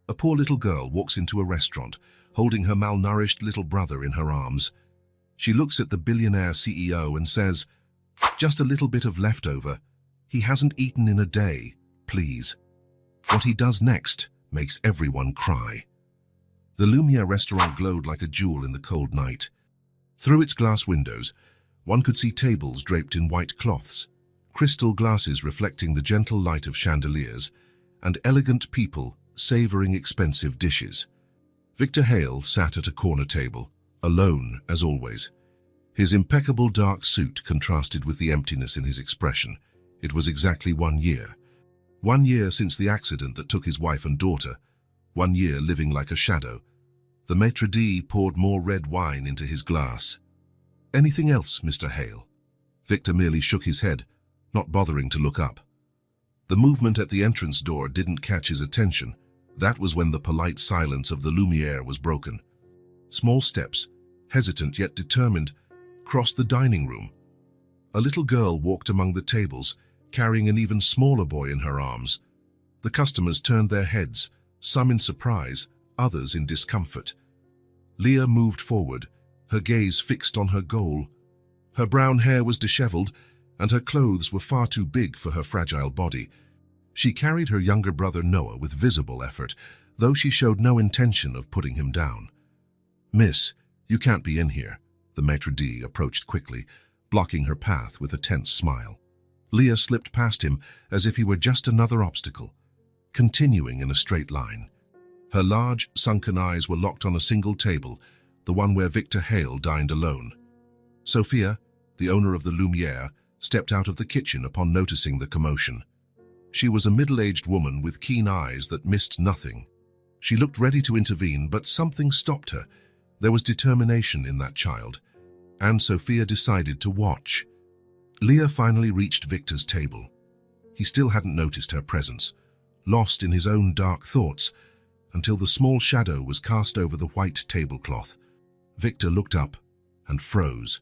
A poor little girl walks into a restaurant, holding her malnourished little brother in her arms. She looks at the billionaire CEO and says, "Just a little bit of leftover. He hasn't eaten in a day, please." What he does next makes everyone cry. The Lumiere restaurant glowed like a jewel in the cold night. Through its glass windows, one could see tables draped in white cloths, crystal glasses reflecting the gentle light of chandeliers, and elegant people savoring expensive dishes. Victor Hale sat at a corner table, alone as always. His impeccable dark suit contrasted with the emptiness in his expression. It was exactly 1 year. 1 year since the accident that took his wife and daughter. 1 year living like a shadow. The maitre d' poured more red wine into his glass. "Anything else, Mr. Hale?" Victor merely shook his head, not bothering to look up. The movement at the entrance door didn't catch his attention. That was when the polite silence of the Lumiere was broken. Small steps, hesitant yet determined, crossed the dining room. A little girl walked among the tables, carrying an even smaller boy in her arms. The customers turned their heads, some in surprise, others in discomfort. Leah moved forward, her gaze fixed on her goal. Her brown hair was disheveled, and her clothes were far too big for her fragile body. She carried her younger brother Noah with visible effort, though she showed no intention of putting him down. "Miss, you can't be in here." The maitre d' approached quickly, blocking her path with a tense smile. Leah slipped past him as if he were just another obstacle, continuing in a straight line. Her large, sunken eyes were locked on a single table, the one where Victor Hale dined alone. Sophia, the owner of the Lumiere, stepped out of the kitchen upon noticing the commotion. She was a middle-aged woman with keen eyes that missed nothing. She looked ready to intervene, but something stopped her. There was determination in that child, and Sophia decided to watch. Leah finally reached Victor's table. He still hadn't noticed her presence, lost in his own dark thoughts, until the small shadow was cast over the white tablecloth. Victor looked up and froze.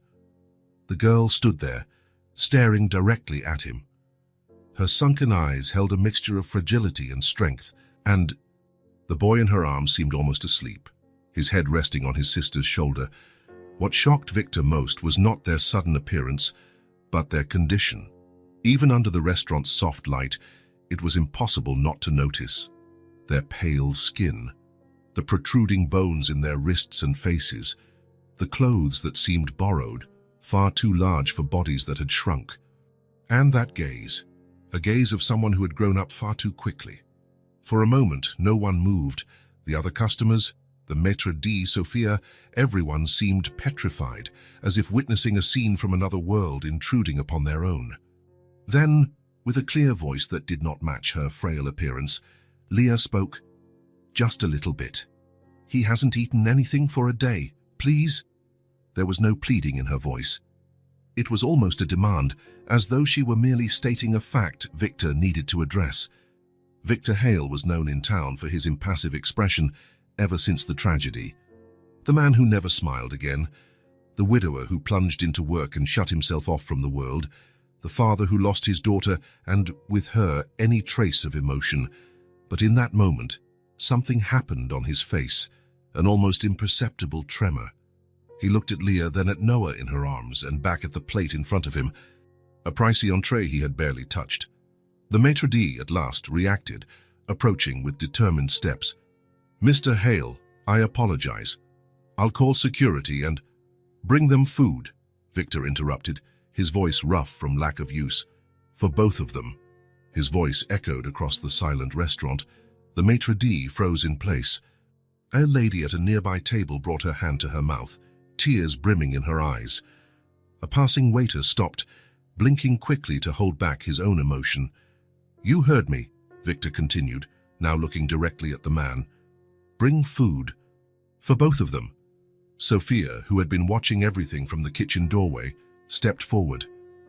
The girl stood there, staring directly at him. Her sunken eyes held a mixture of fragility and strength, and the boy in her arms seemed almost asleep, his head resting on his sister's shoulder. What shocked Victor most was not their sudden appearance, but their condition. Even under the restaurant's soft light, it was impossible not to notice. Their pale skin, the protruding bones in their wrists and faces, the clothes that seemed borrowed, far too large for bodies that had shrunk. And that gaze, a gaze of someone who had grown up far too quickly. For a moment, no one moved. The other customers, the maitre d', Sophia, everyone seemed petrified, as if witnessing a scene from another world intruding upon their own. Then, with a clear voice that did not match her frail appearance, Leah spoke, "Just a little bit. He hasn't eaten anything for a day, please." There was no pleading in her voice. It was almost a demand, as though she were merely stating a fact Victor needed to address. Victor Hale was known in town for his impassive expression ever since the tragedy. The man who never smiled again, the widower who plunged into work and shut himself off from the world, the father who lost his daughter and, with her, any trace of emotion. But in that moment, something happened on his face, an almost imperceptible tremor. He looked at Leah, then at Noah in her arms, and back at the plate in front of him, a pricey entree he had barely touched. The maitre d' at last reacted, approaching with determined steps. "Mr. Hale, I apologize. I'll call security and—" "Bring them food," Victor interrupted, his voice rough from lack of use. "For both of them." His voice echoed across the silent restaurant. The maitre d' froze in place. A lady at a nearby table brought her hand to her mouth, tears brimming in her eyes. A passing waiter stopped, blinking quickly to hold back his own emotion. "You heard me," Victor continued, now looking directly at the man. "Bring food. For both of them." Sophia, who had been watching everything from the kitchen doorway, stepped forward.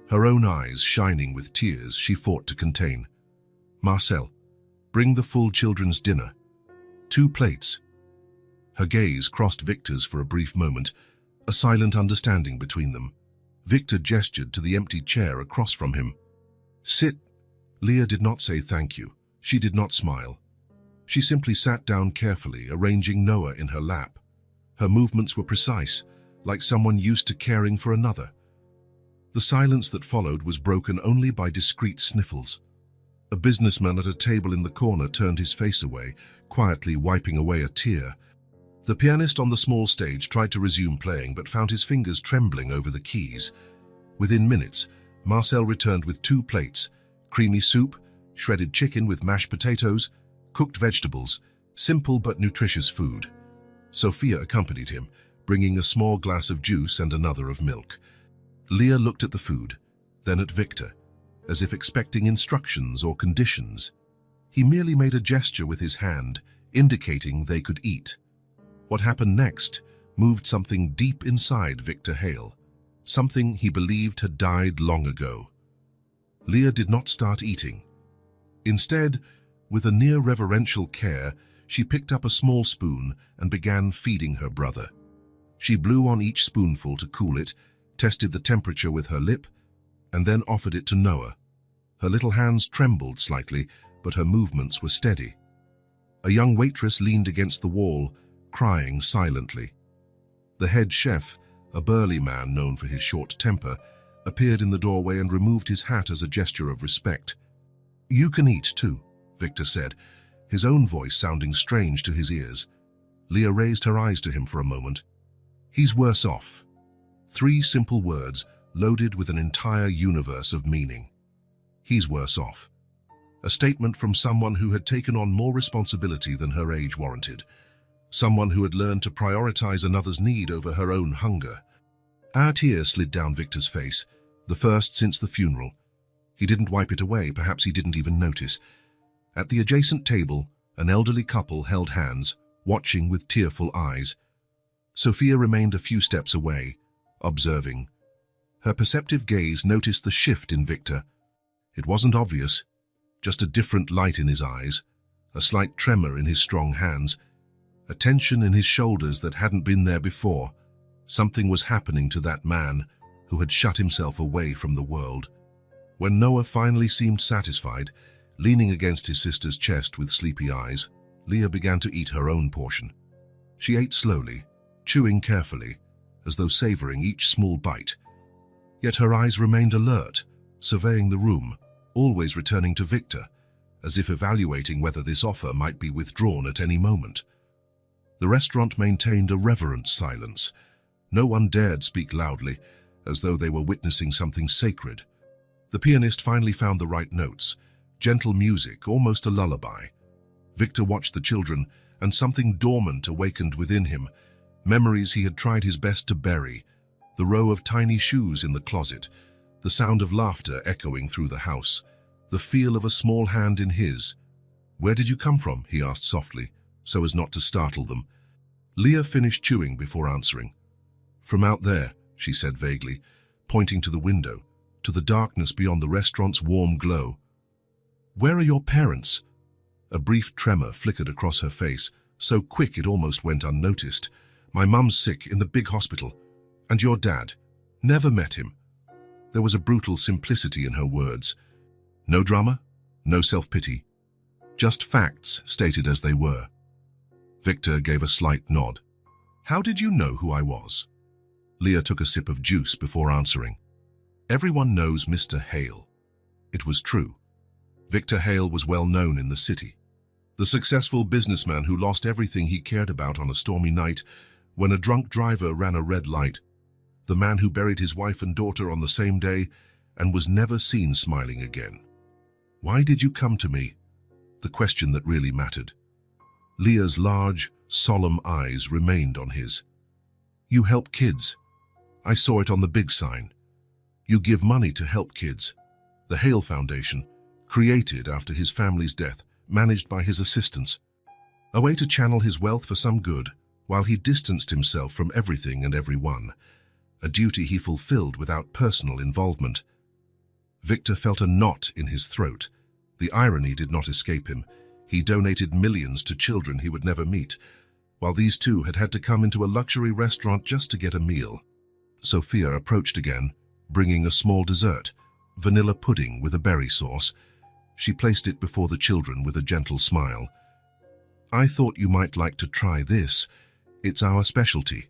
Her own eyes shining with tears she fought to contain. "Marcel, bring the full children's dinner. 2 plates." Her gaze crossed Victor's for a brief moment, a silent understanding between them. Victor gestured to the empty chair across from him. "Sit." Leah did not say thank you. She did not smile. She simply sat down carefully, arranging Noah in her lap. Her movements were precise, like someone used to caring for another. The silence that followed was broken only by discreet sniffles. A businessman at a table in the corner turned his face away, quietly wiping away a tear. The pianist on the small stage tried to resume playing but found his fingers trembling over the keys. Within minutes, Marcel returned with 2 plates, creamy soup, shredded chicken with mashed potatoes, cooked vegetables, simple but nutritious food. Sophia accompanied him, bringing a small glass of juice and another of milk. Leah looked at the food, then at Victor, as if expecting instructions or conditions. He merely made a gesture with his hand, indicating they could eat. What happened next moved something deep inside Victor Hale, something he believed had died long ago. Leah did not start eating. Instead, with a near reverential care, she picked up a small spoon and began feeding her brother. She blew on each spoonful to cool it, tested the temperature with her lip, and then offered it to Noah. Her little hands trembled slightly, but her movements were steady. A young waitress leaned against the wall, crying silently. The head chef, a burly man known for his short temper, appeared in the doorway and removed his hat as a gesture of respect. "You can eat too," Victor said, his own voice sounding strange to his ears. Leah raised her eyes to him for a moment. "He's worse off." 3 simple words, loaded with an entire universe of meaning. He's worse off. A statement from someone who had taken on more responsibility than her age warranted. Someone who had learned to prioritize another's need over her own hunger. A tear slid down Victor's face, the first since the funeral. He didn't wipe it away, perhaps he didn't even notice. At the adjacent table, an elderly couple held hands, watching with tearful eyes. Sophia remained a few steps away, observing. Her perceptive gaze noticed the shift in Victor. It wasn't obvious, just a different light in his eyes, a slight tremor in his strong hands, a tension in his shoulders that hadn't been there before. Something was happening to that man who had shut himself away from the world. When Noah finally seemed satisfied, leaning against his sister's chest with sleepy eyes, Leah began to eat her own portion. She ate slowly, chewing carefully, as though savoring each small bite. Yet her eyes remained alert, surveying the room, always returning to Victor, as if evaluating whether this offer might be withdrawn at any moment. The restaurant maintained a reverent silence. No one dared speak loudly, as though they were witnessing something sacred. The pianist finally found the right notes, gentle music, almost a lullaby. Victor watched the children, and something dormant awakened within him, memories he had tried his best to bury, the row of tiny shoes in the closet, the sound of laughter echoing through the house, the feel of a small hand in his. "Where did you come from?" he asked softly, so as not to startle them. Leah finished chewing before answering. "From out there," she said vaguely, pointing to the window, to the darkness beyond the restaurant's warm glow. "Where are your parents?" A brief tremor flickered across her face, so quick it almost went unnoticed. "My mum's sick in the big hospital. And your dad? Never met him." There was a brutal simplicity in her words. No drama, no self-pity. Just facts stated as they were. Victor gave a slight nod. "How did you know who I was?" Leah took a sip of juice before answering. "Everyone knows Mr. Hale." It was true. Victor Hale was well known in the city. The successful businessman who lost everything he cared about on a stormy night when a drunk driver ran a red light. The man who buried his wife and daughter on the same day and was never seen smiling again. "Why did you come to me?" The question that really mattered. Leah's large, solemn eyes remained on his. "You help kids. I saw it on the big sign. You give money to help kids." The Hale Foundation, created after his family's death, managed by his assistants. A way to channel his wealth for some good, while he distanced himself from everything and everyone. A duty he fulfilled without personal involvement. Victor felt a knot in his throat. The irony did not escape him. He donated millions to children he would never meet, while these two had had to come into a luxury restaurant just to get a meal. Sophia approached again, bringing a small dessert, vanilla pudding with a berry sauce. She placed it before the children with a gentle smile. I thought you might like to try this. It's our specialty."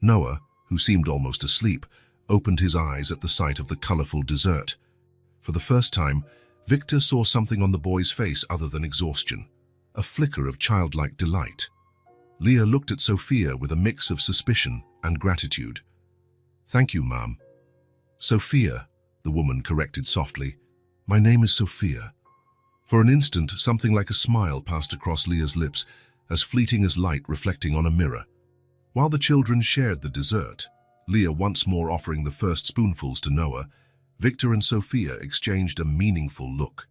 Noah, who seemed almost asleep, opened his eyes at the sight of the colorful dessert. For the first time, Victor saw something on the boy's face other than exhaustion, a flicker of childlike delight. Leah looked at Sophia with a mix of suspicion and gratitude. "Thank you, Mom." "Sophia," the woman corrected softly. "My name is Sophia." For an instant, something like a smile passed across Leah's lips, as fleeting as light reflecting on a mirror. While the children shared the dessert, Leah once more offering the first spoonfuls to Noah, Victor and Sophia exchanged a meaningful look.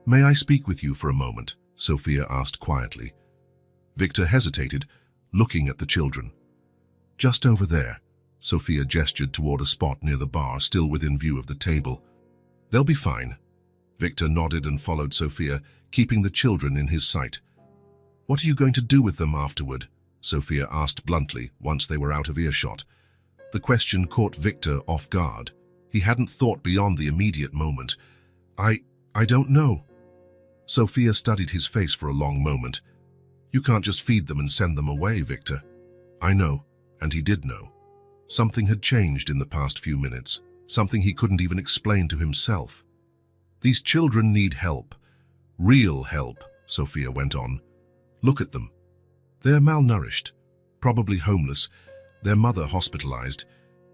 "May I speak with you for a moment?" Sophia asked quietly. Victor hesitated, looking at the children. "Just over there," Sophia gestured toward a spot near the bar, still within view of the table. "They'll be fine." Victor nodded and followed Sophia, keeping the children in his sight. "What are you going to do with them afterward?" Sophia asked bluntly, once they were out of earshot. The question caught Victor off guard. He hadn't thought beyond the immediate moment. I don't know." Sophia studied his face for a long moment. "You can't just feed them and send them away, Victor." "I know," and he did know. Something had changed in the past few minutes, something he couldn't even explain to himself. "These children need help. Real help," Sophia went on. "Look at them. They're malnourished, probably homeless, their mother hospitalized.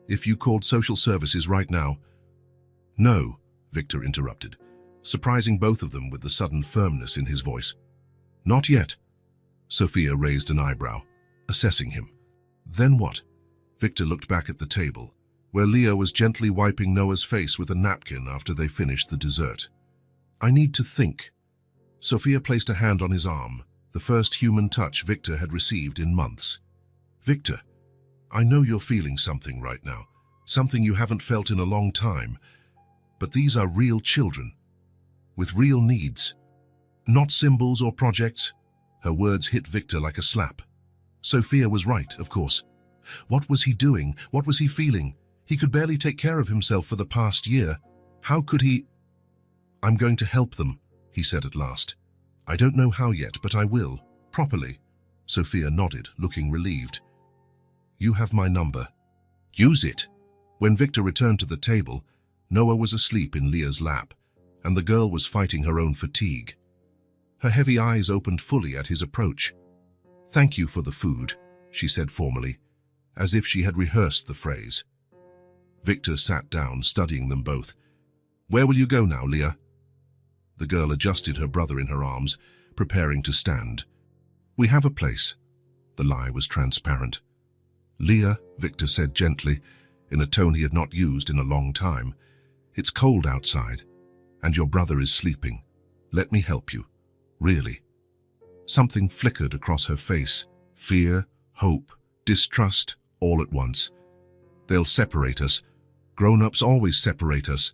If you called social services right now—" "No," Victor interrupted, surprising both of them with the sudden firmness in his voice. "Not yet." Sophia raised an eyebrow, assessing him. "Then what?" Victor looked back at the table, where Leah was gently wiping Noah's face with a napkin after they finished the dessert. "I need to think." Sophia placed a hand on his arm, the first human touch Victor had received in months. "Victor, I know you're feeling something right now, something you haven't felt in a long time, but these are real children, with real needs. Not symbols or projects." Her words hit Victor like a slap. Sophia was right, of course. What was he doing? What was he feeling? He could barely take care of himself for the past year. How could he? "I'm going to help them," he said at last. "I don't know how yet, but I will. Properly." Sophia nodded, looking relieved. "You have my number. Use it." When Victor returned to the table, Noah was asleep in Leah's lap, and the girl was fighting her own fatigue. Her heavy eyes opened fully at his approach. "Thank you for the food," she said formally, as if she had rehearsed the phrase. Victor sat down, studying them both. "Where will you go now, Leah?" The girl adjusted her brother in her arms, preparing to stand. "We have a place." The lie was transparent. "Leah," Victor said gently, in a tone he had not used in a long time, "it's cold outside, and your brother is sleeping. Let me help you. Really." Something flickered across her face, fear, hope, distrust, all at once. "They'll separate us. Grown-ups always separate us."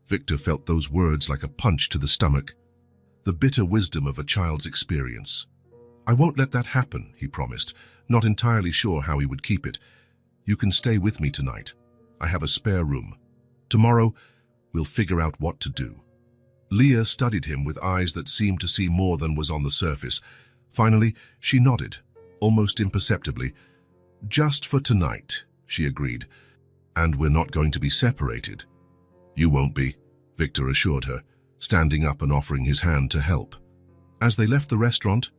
Victor felt those words like a punch to the stomach. The bitter wisdom of a child's experience. "I won't let that happen," he promised, not entirely sure how he would keep it. "You can stay with me tonight. I have a spare room. Tomorrow, we'll figure out what to do." Leah studied him with eyes that seemed to see more than was on the surface. Finally, she nodded, almost imperceptibly. "Just for tonight," she agreed. "And we're not going to be separated." "You won't be," Victor assured her, standing up and offering his hand to help. As they left the restaurant,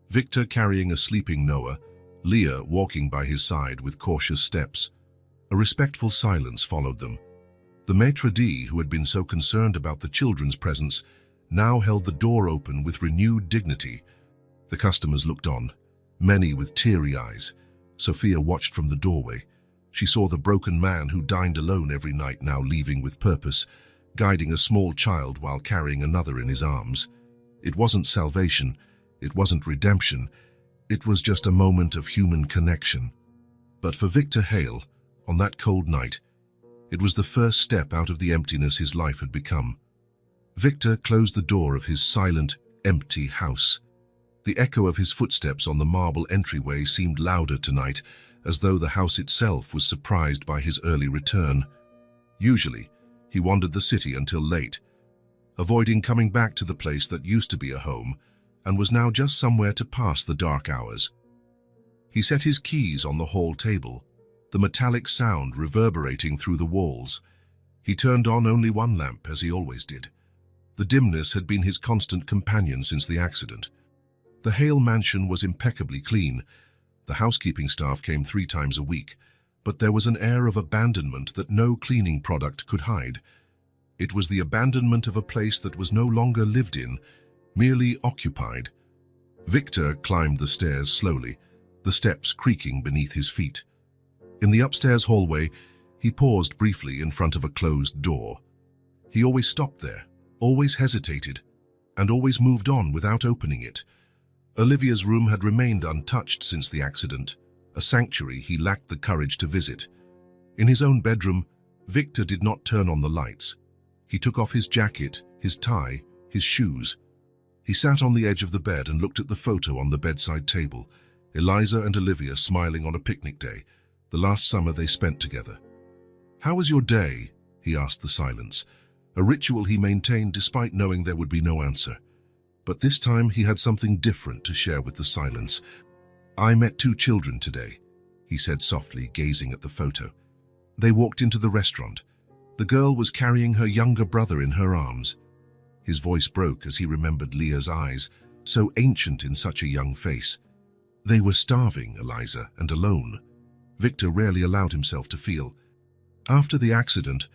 Victor carrying a sleeping Noah, Leah walking by his side with cautious steps, a respectful silence followed them. The maitre d', who had been so concerned about the children's presence, now held the door open with renewed dignity. The customers looked on, many with teary eyes. Sophia watched from the doorway. She saw the broken man who dined alone every night now leaving with purpose, guiding a small child while carrying another in his arms. It wasn't salvation, it wasn't redemption, it was just a moment of human connection. But for Victor Hale, on that cold night, it was the first step out of the emptiness his life had become. Victor closed the door of his silent, empty house. The echo of his footsteps on the marble entryway seemed louder tonight, as though the house itself was surprised by his early return. Usually, he wandered the city until late, avoiding coming back to the place that used to be a home, and was now just somewhere to pass the dark hours. He set his keys on the hall table, the metallic sound reverberating through the walls. He turned on only one lamp, as he always did. The dimness had been his constant companion since the accident. The Hale mansion was impeccably clean. The housekeeping staff came 3 times a week, but there was an air of abandonment that no cleaning product could hide. It was the abandonment of a place that was no longer lived in, merely occupied. Victor climbed the stairs slowly, the steps creaking beneath his feet. In the upstairs hallway, he paused briefly in front of a closed door. He always stopped there, always hesitated, and always moved on without opening it. Olivia's room had remained untouched since the accident, a sanctuary he lacked the courage to visit. In his own bedroom, Victor did not turn on the lights. He took off his jacket, his tie, his shoes. He sat on the edge of the bed and looked at the photo on the bedside table, Eliza and Olivia smiling on a picnic day, the last summer they spent together. "How was your day?" he asked the silence, a ritual he maintained despite knowing there would be no answer. But this time he had something different to share with the silence. "I met 2 children today," he said softly, gazing at the photo. They walked into the restaurant. The girl was carrying her younger brother in her arms. His voice broke as he remembered Leah's eyes, so ancient in such a young face. They were starving, Eliza, and alone. Victor rarely allowed himself to feel. After the accident,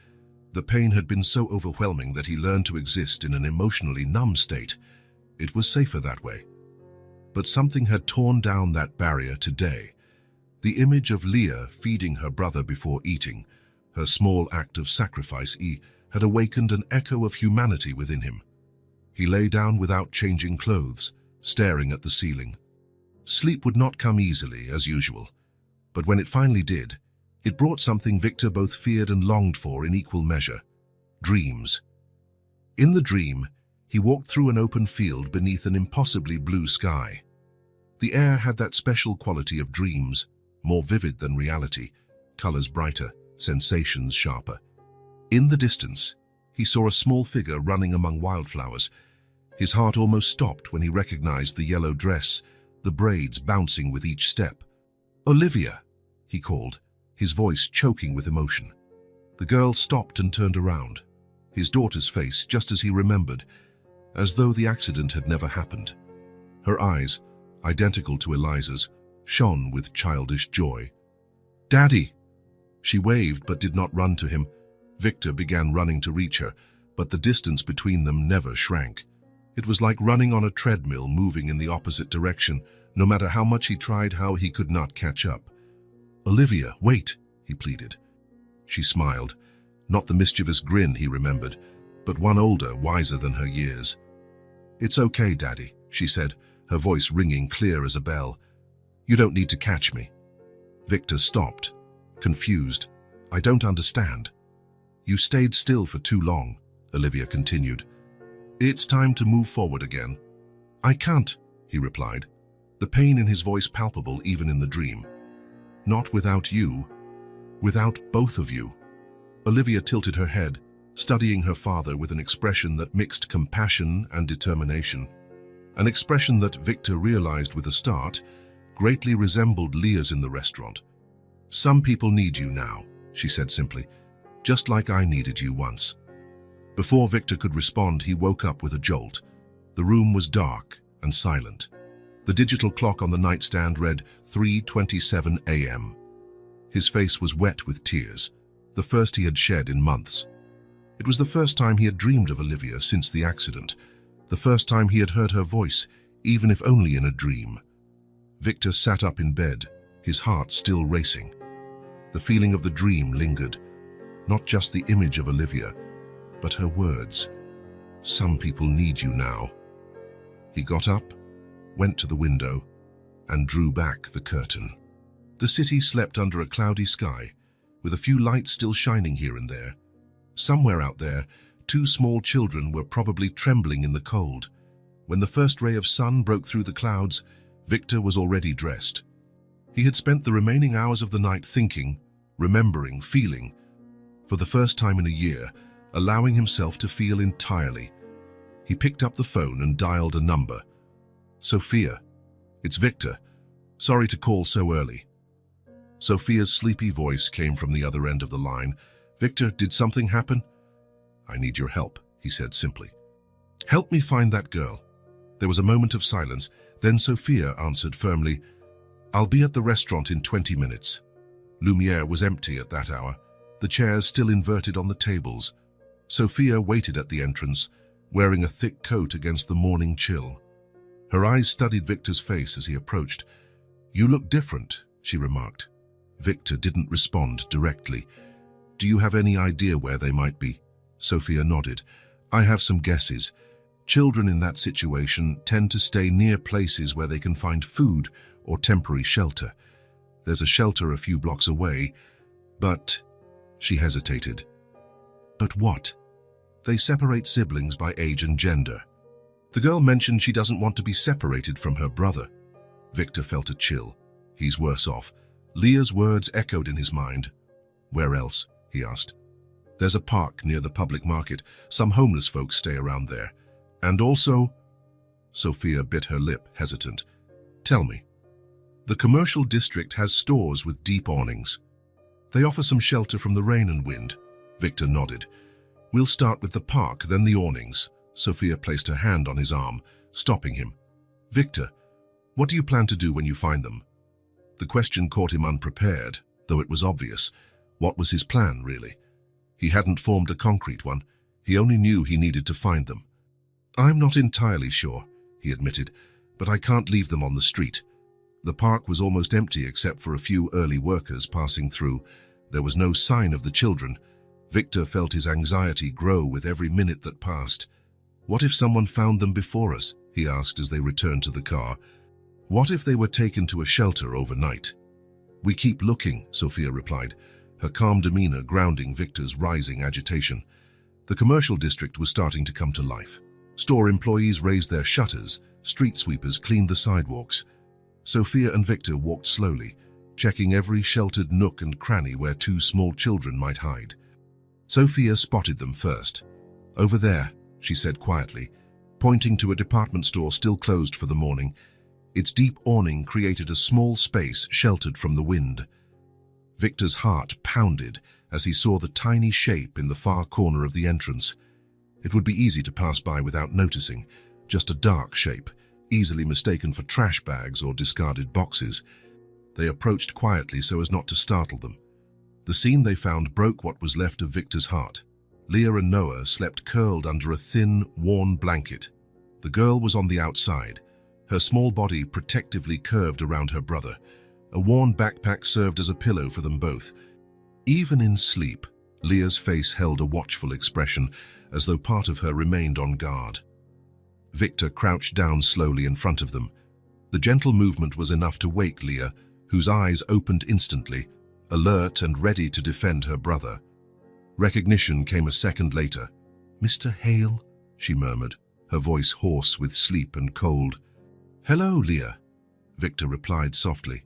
the pain had been so overwhelming that he learned to exist in an emotionally numb state. It was safer that way. But something had torn down that barrier today. The image of Leah feeding her brother before eating, her small act of sacrifice, had awakened an echo of humanity within him. He lay down without changing clothes, staring at the ceiling. Sleep would not come easily, as usual, but when it finally did, it brought something Victor both feared and longed for in equal measure: dreams. In the dream, he walked through an open field beneath an impossibly blue sky. The air had that special quality of dreams, more vivid than reality, colors brighter, sensations sharper. In the distance, he saw a small figure running among wildflowers. His heart almost stopped when he recognized the yellow dress, the braids bouncing with each step. "Olivia," he called, his voice choking with emotion. The girl stopped and turned around, his daughter's face just as he remembered, as though the accident had never happened. Her eyes, identical to Eliza's, shone with childish joy. "Daddy!" She waved but did not run to him. Victor began running to reach her, but the distance between them never shrank. It was like running on a treadmill moving in the opposite direction. No matter how much he tried, how he could not catch up. "Olivia, wait," he pleaded. She smiled, not the mischievous grin he remembered, but one older, wiser than her years. "It's okay, Daddy," she said, her voice ringing clear as a bell. "You don't need to catch me." Victor stopped, confused. "I don't understand." "You stayed still for too long," Olivia continued. "It's time to move forward again." "I can't," he replied, the pain in his voice palpable even in the dream. "Not without you. Without both of you." Olivia tilted her head, studying her father with an expression that mixed compassion and determination. An expression that Victor realized with a start greatly resembled Leah's in the restaurant. "Some people need you now," she said simply, "just like I needed you once." Before Victor could respond, he woke up with a jolt. The room was dark and silent. The digital clock on the nightstand read 3:27 a.m. His face was wet with tears, the first he had shed in months. It was the first time he had dreamed of Olivia since the accident, the first time he had heard her voice, even if only in a dream. Victor sat up in bed, his heart still racing. The feeling of the dream lingered, not just the image of Olivia, but her words. "Some people need you now." He got up, went to the window, and drew back the curtain. The city slept under a cloudy sky, with a few lights still shining here and there. Somewhere out there, 2 small children were probably trembling in the cold. When the first ray of sun broke through the clouds, Victor was already dressed. He had spent the remaining hours of the night thinking, remembering, feeling. For the first time in a year, allowing himself to feel entirely. He picked up the phone and dialed a number. Sophia, it's Victor. Sorry to call so early. Sophia's sleepy voice came from the other end of the line. Victor, did something happen? I need your help, he said simply. Help me find that girl. There was a moment of silence. Then Sophia answered firmly, I'll be at the restaurant in 20 minutes. Lumiere was empty at that hour, the chairs still inverted on the tables. Sophia waited at the entrance, wearing a thick coat against the morning chill. Her eyes studied Victor's face as he approached. You look different, she remarked. Victor didn't respond directly. Do you have any idea where they might be? Sophia nodded. I have some guesses. Children in that situation tend to stay near places where they can find food or temporary shelter. There's a shelter a few blocks away, but... She hesitated. But what? They separate siblings by age and gender. The girl mentioned she doesn't want to be separated from her brother. Victor felt a chill. He's worse off. Leah's words echoed in his mind. Where else? He asked. There's a park near the public market. Some homeless folks stay around there. And also... Sophia bit her lip, hesitant. Tell me. The commercial district has stores with deep awnings. They offer some shelter from the rain and wind. Victor nodded. We'll start with the park, then the awnings. Sophia placed her hand on his arm, stopping him. Victor, what do you plan to do when you find them? The question caught him unprepared, though it was obvious. What was his plan, really? He hadn't formed a concrete one. He only knew he needed to find them. I'm not entirely sure, he admitted, but I can't leave them on the street. The park was almost empty except for a few early workers passing through. There was no sign of the children. Victor felt his anxiety grow with every minute that passed. What if someone found them before us? He asked as they returned to the car. What if they were taken to a shelter overnight? We keep looking, Sophia replied, her calm demeanor grounding Victor's rising agitation. The commercial district was starting to come to life. Store employees raised their shutters, street sweepers cleaned the sidewalks. Sophia and Victor walked slowly, checking every sheltered nook and cranny where two small children might hide. Sophia spotted them first. Over there, she said quietly, pointing to a department store still closed for the morning. Its deep awning created a small space sheltered from the wind. Victor's heart pounded as he saw the tiny shape in the far corner of the entrance. It would be easy to pass by without noticing, just a dark shape, easily mistaken for trash bags or discarded boxes. They approached quietly so as not to startle them. The scene they found broke what was left of Victor's heart. Leah and Noah slept curled under a thin, worn blanket. The girl was on the outside, her small body protectively curved around her brother. A worn backpack served as a pillow for them both. Even in sleep, Leah's face held a watchful expression, as though part of her remained on guard. Victor crouched down slowly in front of them. The gentle movement was enough to wake Leah, whose eyes opened instantly, alert and ready to defend her brother. Recognition came a second later. "Mr. Hale," she murmured, her voice hoarse with sleep and cold. "Hello, Leah," Victor replied softly.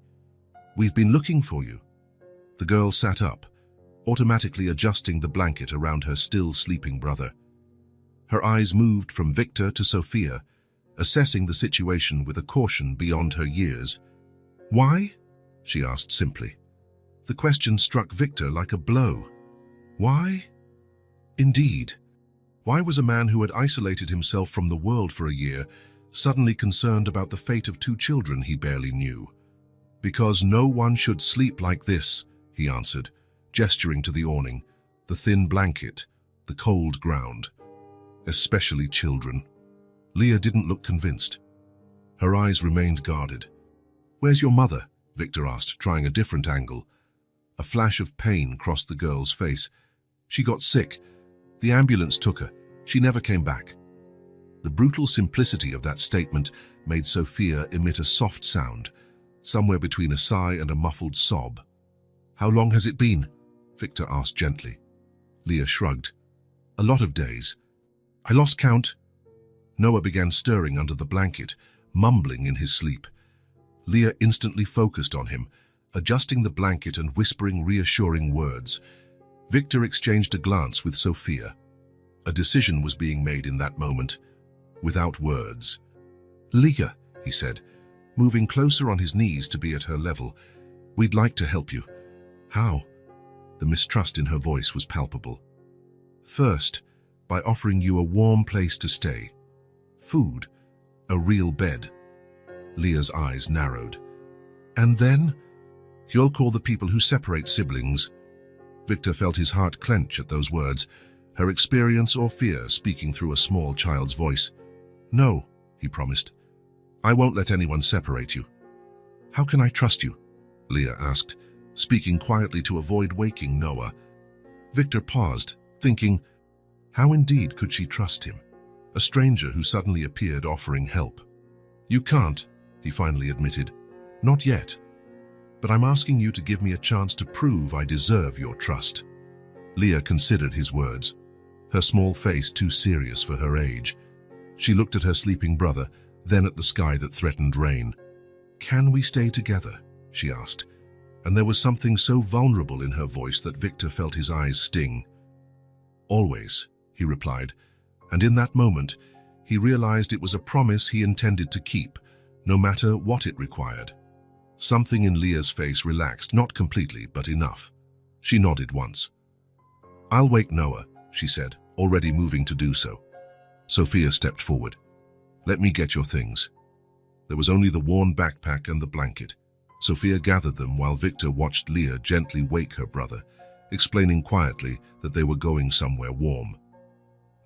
"We've been looking for you." The girl sat up, automatically adjusting the blanket around her still sleeping brother. Her eyes moved from Victor to Sophia, assessing the situation with a caution beyond her years. "Why?" she asked simply. The question struck Victor like a blow. Why? Indeed. Why was a man who had isolated himself from the world for a year suddenly concerned about the fate of two children he barely knew? "Because no one should sleep like this," he answered, gesturing to the awning, the thin blanket, the cold ground. "Especially children." Leah didn't look convinced. Her eyes remained guarded. "Where's your mother?" Victor asked, trying a different angle. A flash of pain crossed the girl's face. "She got sick. The ambulance took her. She never came back." The brutal simplicity of that statement made Sophia emit a soft sound, somewhere between a sigh and a muffled sob. "How long has it been?" Victor asked gently. Leah shrugged. "A lot of days. I lost count." Noah began stirring under the blanket, mumbling in his sleep. Leah instantly focused on him, adjusting the blanket and whispering reassuring words. Victor exchanged a glance with Sophia. A decision was being made in that moment, without words. "Leah, he said, moving closer on his knees to be at her level. "We'd like to help you." "How?" The mistrust in her voice was palpable. "First, by offering you a warm place to stay. Food, a real bed." Leah's eyes narrowed. "And then?" "You'll call the people who separate siblings." Victor felt his heart clench at those words, her experience or fear speaking through a small child's voice. "No," he promised. "I won't let anyone separate you." "How can I trust you?" Leah asked, speaking quietly to avoid waking Noah. Victor paused, thinking, how indeed could she trust him, a stranger who suddenly appeared offering help? "You can't," he finally admitted. "Not yet. But I'm asking you to give me a chance to prove I deserve your trust." Leah considered his words, her small face too serious for her age. She looked at her sleeping brother, then at the sky that threatened rain. "Can we stay together?" she asked, and there was something so vulnerable in her voice that Victor felt his eyes sting. "Always," he replied, and in that moment, he realized it was a promise he intended to keep, no matter what it required. Something in Leah's face relaxed, not completely, but enough. She nodded once. "I'll wake Noah," she said, already moving to do so. Sophia stepped forward. "Let me get your things." There was only the worn backpack and the blanket. Sophia gathered them while Victor watched Leah gently wake her brother, explaining quietly that they were going somewhere warm.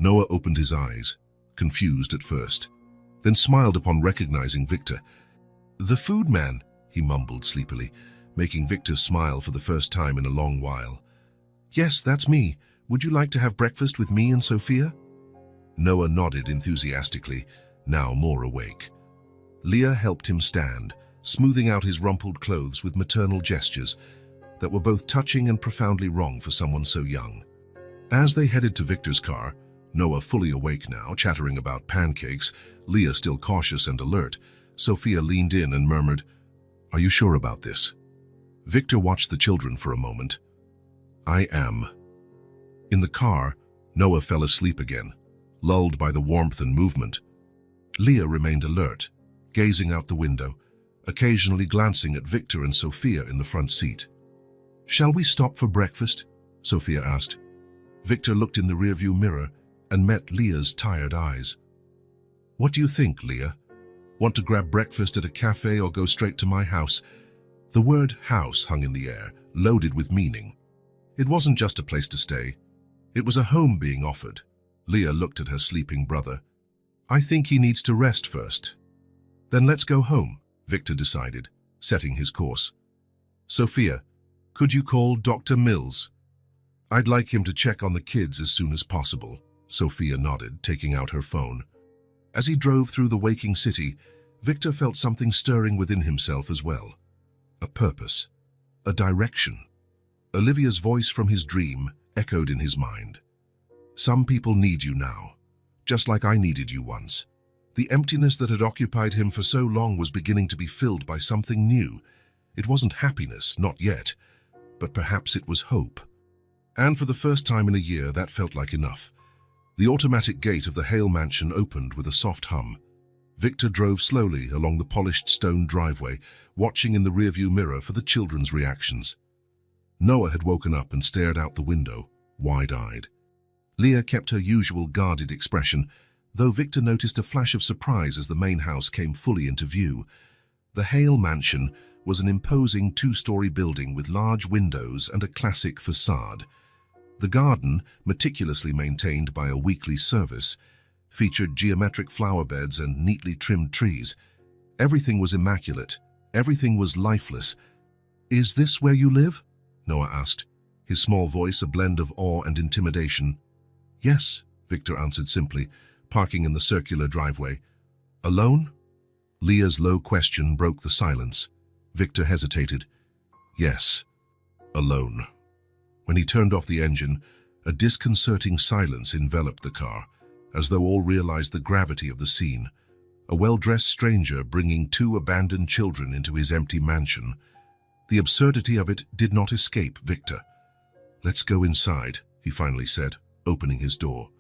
Noah opened his eyes, confused at first, then smiled upon recognizing Victor. "The food man," he mumbled sleepily, making Victor smile for the first time in a long while. "Yes, that's me. Would you like to have breakfast with me and Sophia?" Noah nodded enthusiastically, now more awake. Leah helped him stand, smoothing out his rumpled clothes with maternal gestures that were both touching and profoundly wrong for someone so young. As they headed to Victor's car, Noah fully awake now, chattering about pancakes, Leah still cautious and alert, Sophia leaned in and murmured, "Are you sure about this?" Victor watched the children for a moment. "I am." In the car, Noah fell asleep again, lulled by the warmth and movement. Leah remained alert, gazing out the window, occasionally glancing at Victor and Sophia in the front seat. "Shall we stop for breakfast?" Sophia asked. Victor looked in the rearview mirror and met Leah's tired eyes. "What do you think, Leah? Want to grab breakfast at a cafe or go straight to my house?" The word house hung in the air, loaded with meaning. It wasn't just a place to stay. It was a home being offered. Leah looked at her sleeping brother. "I think he needs to rest first." "Then let's go home," Victor decided, setting his course. "Sophia, could you call Dr. Mills?" "I'd like him to check on the kids as soon as possible," Sophia nodded, taking out her phone. As he drove through the waking city, Victor felt something stirring within himself as well. A purpose, a direction. Olivia's voice from his dream echoed in his mind. "Some people need you now, just like I needed you once." The emptiness that had occupied him for so long was beginning to be filled by something new. It wasn't happiness, not yet, but perhaps it was hope. And for the first time in a year, that felt like enough. The automatic gate of the Hale mansion opened with a soft hum. Victor drove slowly along the polished stone driveway, watching in the rearview mirror for the children's reactions. Noah had woken up and stared out the window, wide-eyed. Leah kept her usual guarded expression, though Victor noticed a flash of surprise as the main house came fully into view. The Hale mansion was an imposing two-story building with large windows and a classic facade. The garden, meticulously maintained by a weekly service, featured geometric flower beds and neatly trimmed trees. Everything was immaculate. Everything was lifeless. "Is this where you live?" Noah asked, his small voice a blend of awe and intimidation. "Yes," Victor answered simply, parking in the circular driveway. "Alone?" Leah's low question broke the silence. Victor hesitated. "Yes, alone." When he turned off the engine, a disconcerting silence enveloped the car, as though all realized the gravity of the scene. A well-dressed stranger bringing two abandoned children into his empty mansion. The absurdity of it did not escape Victor. "Let's go inside," he finally said, opening his door.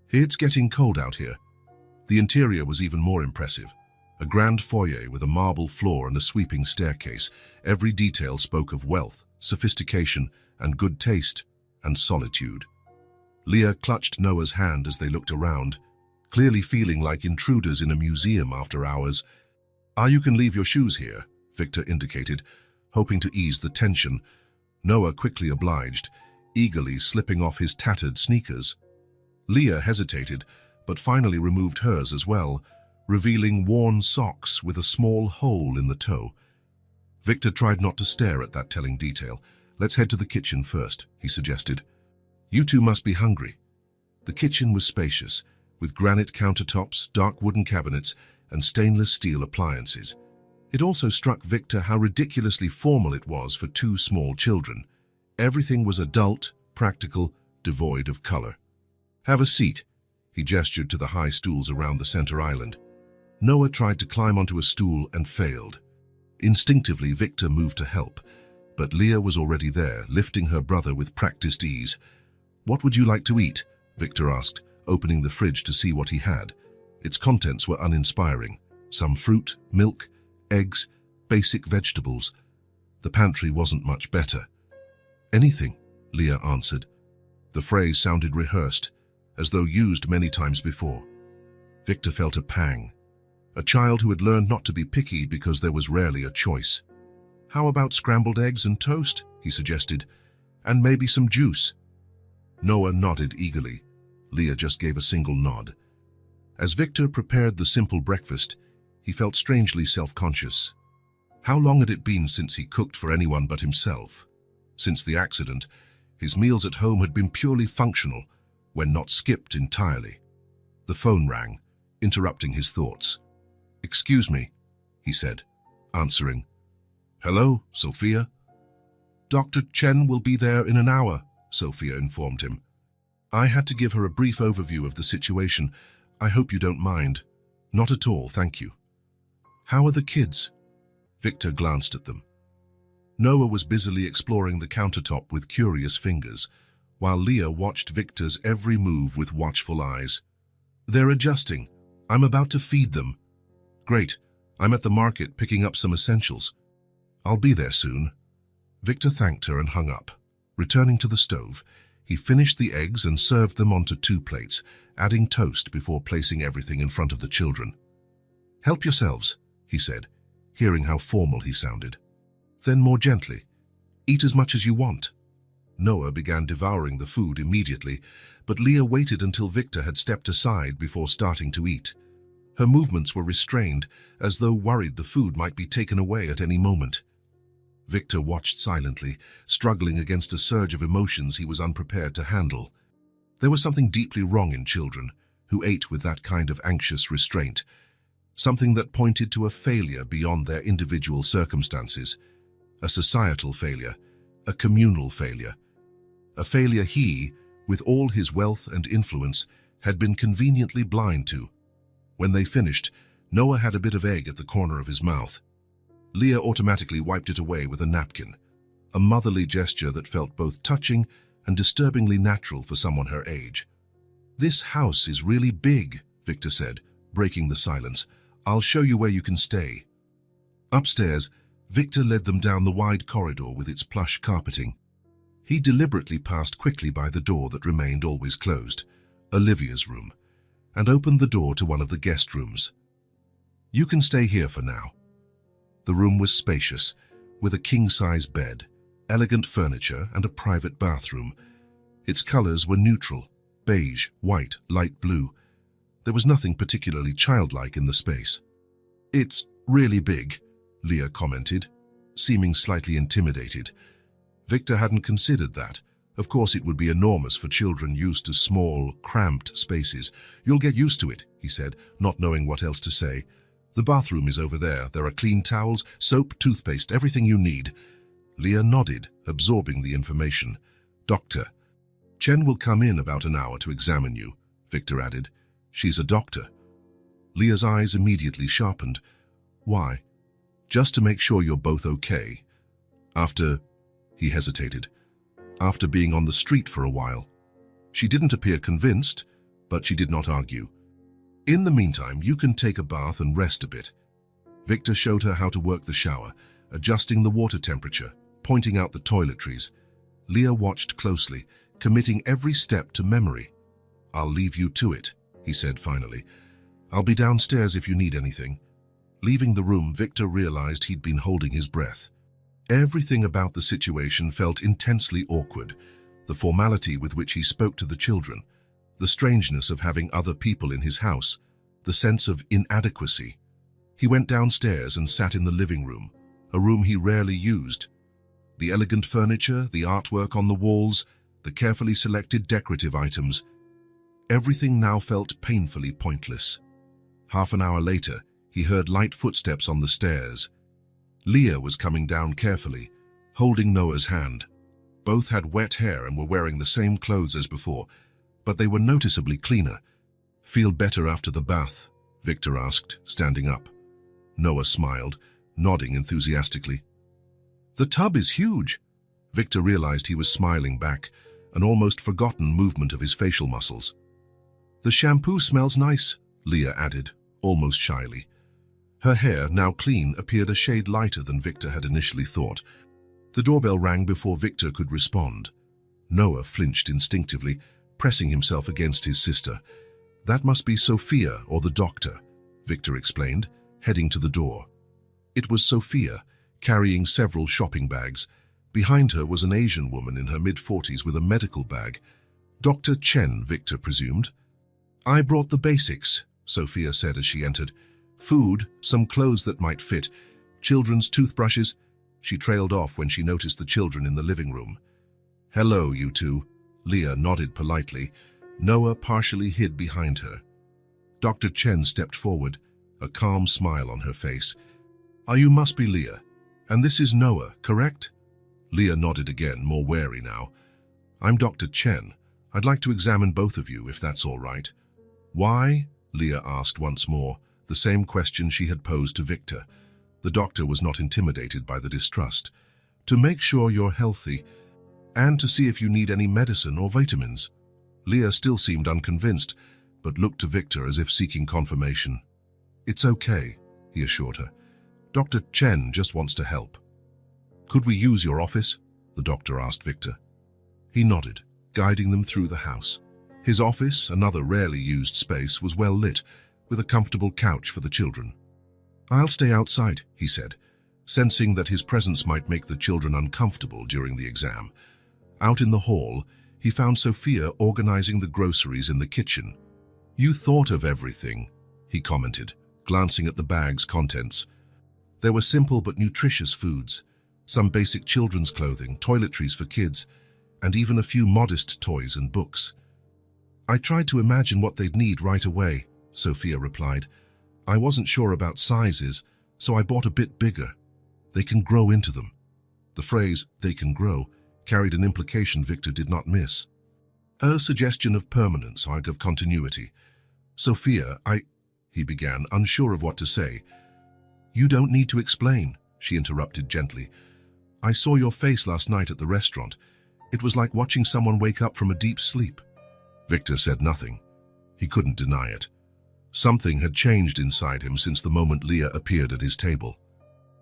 "It's getting cold out here." The interior was even more impressive. A grand foyer with a marble floor and a sweeping staircase. Every detail spoke of wealth, sophistication, and good taste, and solitude. Leah clutched Noah's hand as they looked around, clearly feeling like intruders in a museum after hours. You can leave your shoes here," Victor indicated, hoping to ease the tension. Noah quickly obliged, eagerly slipping off his tattered sneakers. Leah hesitated, but finally removed hers as well, revealing worn socks with a small hole in the toe. Victor tried not to stare at that telling detail. "Let's head to the kitchen first," he suggested. "You two must be hungry." The kitchen was spacious, with granite countertops, dark wooden cabinets, and stainless steel appliances. It also struck Victor how ridiculously formal it was for two small children. Everything was adult, practical, devoid of color. "Have a seat," he gestured to the high stools around the center island. Noah tried to climb onto a stool and failed. Instinctively, Victor moved to help, but Leah was already there, lifting her brother with practiced ease. "What would you like to eat?" Victor asked, opening the fridge to see what he had. Its contents were uninspiring. Some fruit, milk, eggs, basic vegetables. The pantry wasn't much better. "Anything," Leah answered. The phrase sounded rehearsed, as though used many times before. Victor felt a pang. A child who had learned not to be picky because there was rarely a choice. "How about scrambled eggs and toast?" he suggested. "And maybe some juice." Noah nodded eagerly. Leah just gave a single nod. As Victor prepared the simple breakfast, he felt strangely self-conscious. How long had it been since he cooked for anyone but himself? Since the accident, his meals at home had been purely functional, when not skipped entirely. The phone rang, interrupting his thoughts. "Excuse me," he said, answering. "Hello, Sophia?" "Dr. Chen will be there in an hour," Sophia informed him. I had to give her a brief overview of the situation. "I hope you don't mind." "Not at all, thank you." "How are the kids?" Victor glanced at them. Noah was busily exploring the countertop with curious fingers, while Leah watched Victor's every move with watchful eyes. "They're adjusting. I'm about to feed them." "Great. I'm at the market picking up some essentials." "I'll be there soon." Victor thanked her and hung up. Returning to the stove, he finished the eggs and served them onto 2 plates, adding toast before placing everything in front of the children. "Help yourselves," he said, hearing how formal he sounded. Then more gently, "Eat as much as you want." Noah began devouring the food immediately, but Leah waited until Victor had stepped aside before starting to eat. Her movements were restrained, as though worried the food might be taken away at any moment. Victor watched silently, struggling against a surge of emotions he was unprepared to handle. There was something deeply wrong in children who ate with that kind of anxious restraint, something that pointed to a failure beyond their individual circumstances, a societal failure, a communal failure, a failure he, with all his wealth and influence, had been conveniently blind to. When they finished, Noah had a bit of egg at the corner of his mouth. Leah automatically wiped it away with a napkin, a motherly gesture that felt both touching and disturbingly natural for someone her age. "This house is really big," Victor said, breaking the silence. "I'll show you where you can stay." Upstairs, Victor led them down the wide corridor with its plush carpeting. He deliberately passed quickly by the door that remained always closed, Olivia's room, and opened the door to one of the guest rooms. "You can stay here for now." The room was spacious, with a king-size bed, elegant furniture, and a private bathroom. Its colors were neutral, beige, white, light blue. There was nothing particularly childlike in the space. "It's really big," Leah commented, seeming slightly intimidated. Victor hadn't considered that. Of course it would be enormous for children used to small, cramped spaces. "You'll get used to it," he said, not knowing what else to say. "The bathroom is over there. There are clean towels, soap, toothpaste, everything you need." Leah nodded, absorbing the information. "Doctor Chen will come in about an hour to examine you," Victor added. "She's a doctor." Leah's eyes immediately sharpened. "Why?" "Just to make sure you're both okay. He hesitated. "After being on the street for a while." She didn't appear convinced, but she did not argue. "In the meantime, you can take a bath and rest a bit," Victor showed her how to work the shower, adjusting the water temperature, pointing out the toiletries. Leah watched closely, committing every step to memory. "I'll leave you to it," he said finally. "I'll be downstairs if you need anything." Leaving the room, Victor realized he'd been holding his breath. Everything about the situation felt intensely awkward. The formality with which he spoke to the children, the strangeness of having other people in his house, the sense of inadequacy. He went downstairs and sat in the living room, a room he rarely used. The elegant furniture, the artwork on the walls, the carefully selected decorative items, everything now felt painfully pointless. Half an hour later, he heard light footsteps on the stairs. Leah was coming down carefully, holding Noah's hand. Both had wet hair and were wearing the same clothes as before, but they were noticeably cleaner. "Feel better after the bath?" Victor asked, standing up. Noah smiled, nodding enthusiastically. "The tub is huge." Victor realized he was smiling back, an almost forgotten movement of his facial muscles. "The shampoo smells nice," Leah added, almost shyly. Her hair, now clean, appeared a shade lighter than Victor had initially thought. The doorbell rang before Victor could respond. Noah flinched instinctively, pressing himself against his sister. "That must be Sophia or the doctor," Victor explained, heading to the door. It was Sophia, carrying several shopping bags. Behind her was an Asian woman in her mid-40s with a medical bag. "Dr. Chen," Victor presumed. "I brought the basics," Sophia said as she entered. "Food, some clothes that might fit, children's toothbrushes." She trailed off when she noticed the children in the living room. "Hello, you two." Leah nodded politely. Noah partially hid behind her. Dr. Chen stepped forward, a calm smile on her face. You must be Leah. And this is Noah, correct?" Leah nodded again, more wary now. "I'm Dr. Chen. I'd like to examine both of you, if that's all right." "Why?" Leah asked once more, the same question she had posed to Victor. The doctor was not intimidated by the distrust. "To make sure you're healthy, and to see if you need any medicine or vitamins." Leah still seemed unconvinced, but looked to Victor as if seeking confirmation. "It's okay," he assured her. "Dr. Chen just wants to help." "Could we use your office?" the doctor asked Victor. He nodded, guiding them through the house. His office, another rarely used space, was well lit, with a comfortable couch for the children. "I'll stay outside," he said, sensing that his presence might make the children uncomfortable during the exam. Out in the hall, he found Sophia organizing the groceries in the kitchen. "You thought of everything," he commented, glancing at the bag's contents. There were simple but nutritious foods, some basic children's clothing, toiletries for kids, and even a few modest toys and books. "I tried to imagine what they'd need right away," Sophia replied. "I wasn't sure about sizes, so I bought a bit bigger. They can grow into them." The phrase, "they can grow," carried an implication Victor did not miss. A suggestion of permanence, or of continuity. "Sophia, he began, unsure of what to say. "You don't need to explain," she interrupted gently. "I saw your face last night at the restaurant. It was like watching someone wake up from a deep sleep." Victor said nothing. He couldn't deny it. Something had changed inside him since the moment Leah appeared at his table.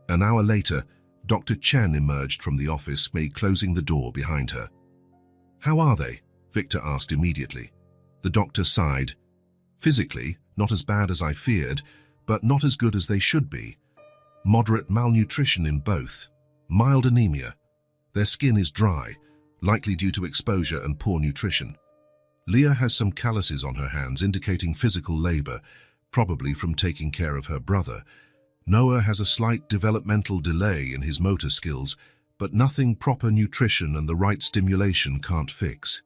An hour later, Dr. Chen emerged from the office, closing the door behind her. "How are they?" Victor asked immediately. The doctor sighed. "Physically, not as bad as I feared, but not as good as they should be. Moderate malnutrition in both. Mild anemia. Their skin is dry, likely due to exposure and poor nutrition. Leah has some calluses on her hands indicating physical labor, probably from taking care of her brother. Noah has a slight developmental delay in his motor skills, but nothing proper nutrition and the right stimulation can't fix."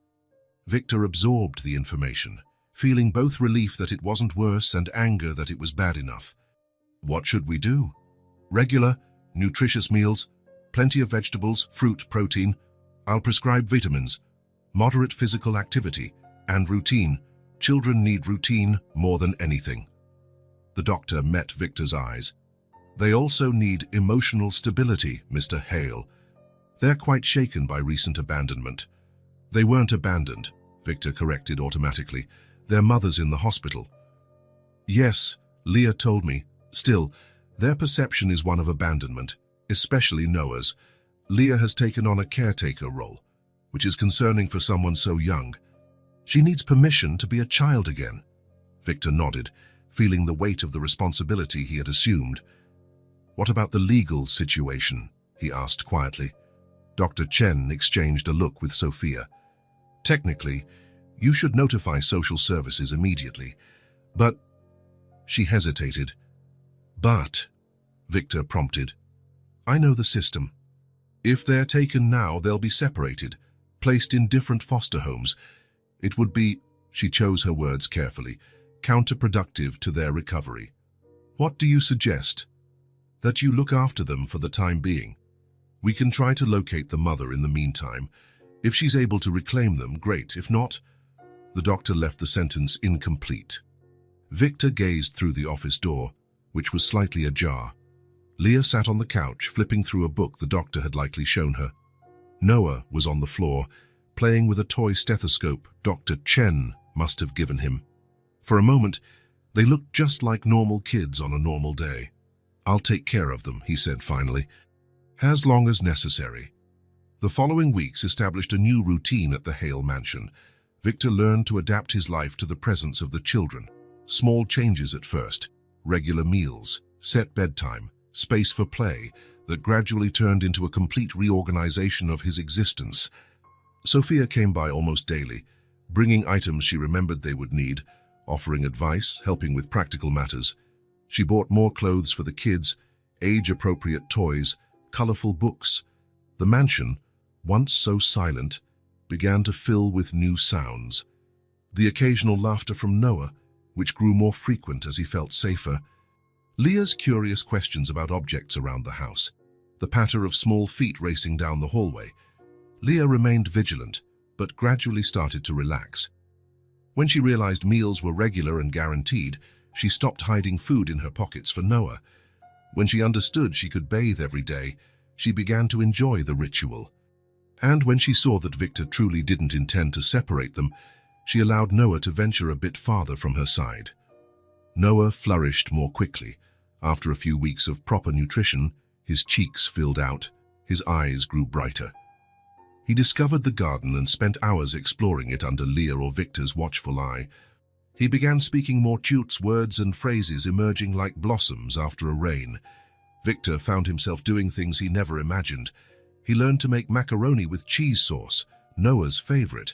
Victor absorbed the information, feeling both relief that it wasn't worse and anger that it was bad enough. "What should we do?" "Regular, nutritious meals, plenty of vegetables, fruit, protein. I'll prescribe vitamins, moderate physical activity, and routine. Children need routine more than anything." The doctor met Victor's eyes. "They also need emotional stability, Mr. Hale. They're quite shaken by recent abandonment." "They weren't abandoned," Victor corrected automatically. "Their mother's in the hospital." "Yes, Leah told me. Still, Their perception is one of abandonment, especially Noah's. Leah has taken on a caretaker role, which is concerning for someone so young. She needs permission to be a child again. Victor nodded, feeling the weight of the responsibility he had assumed. What about the legal situation? He asked quietly. Dr. Chen exchanged a look with Sophia. Technically, you should notify social services immediately, but... She hesitated. But, Victor prompted, I know the system. If they're taken now, they'll be separated, placed in different foster homes. It would be, she chose her words carefully, counterproductive to their recovery. What do you suggest? That you look after them for the time being. We can try to locate the mother in the meantime. If she's able to reclaim them, great. If not, the doctor left the sentence incomplete. Victor gazed through the office door, which was slightly ajar. Leah sat on the couch, flipping through a book the doctor had likely shown her. Noah was on the floor, playing with a toy stethoscope Dr. Chen must have given him. For a moment, they looked just like normal kids on a normal day. I'll take care of them, he said finally, as long as necessary. The following weeks established a new routine at the Hale mansion. Victor learned to adapt his life to the presence of the children. Small changes at first, regular meals, set bedtime, space for play, that gradually turned into a complete reorganization of his existence. Sophia came by almost daily, bringing items she remembered they would need, offering advice, helping with practical matters. She bought more clothes for the kids, age-appropriate toys, colorful books. The mansion, once so silent, began to fill with new sounds. The occasional laughter from Noah, which grew more frequent as he felt safer. Leah's curious questions about objects around the house. The patter of small feet racing down the hallway. Leah remained vigilant, but gradually started to relax. When she realized meals were regular and guaranteed, she stopped hiding food in her pockets for Noah. When she understood she could bathe every day, she began to enjoy the ritual. And when she saw that Victor truly didn't intend to separate them, she allowed Noah to venture a bit farther from her side. Noah flourished more quickly. After a few weeks of proper nutrition, his cheeks filled out, his eyes grew brighter. He discovered the garden and spent hours exploring it under Leah or Victor's watchful eye. He began speaking more cute words and phrases emerging like blossoms after a rain. Victor found himself doing things he never imagined. He learned to make macaroni with cheese sauce, Noah's favorite.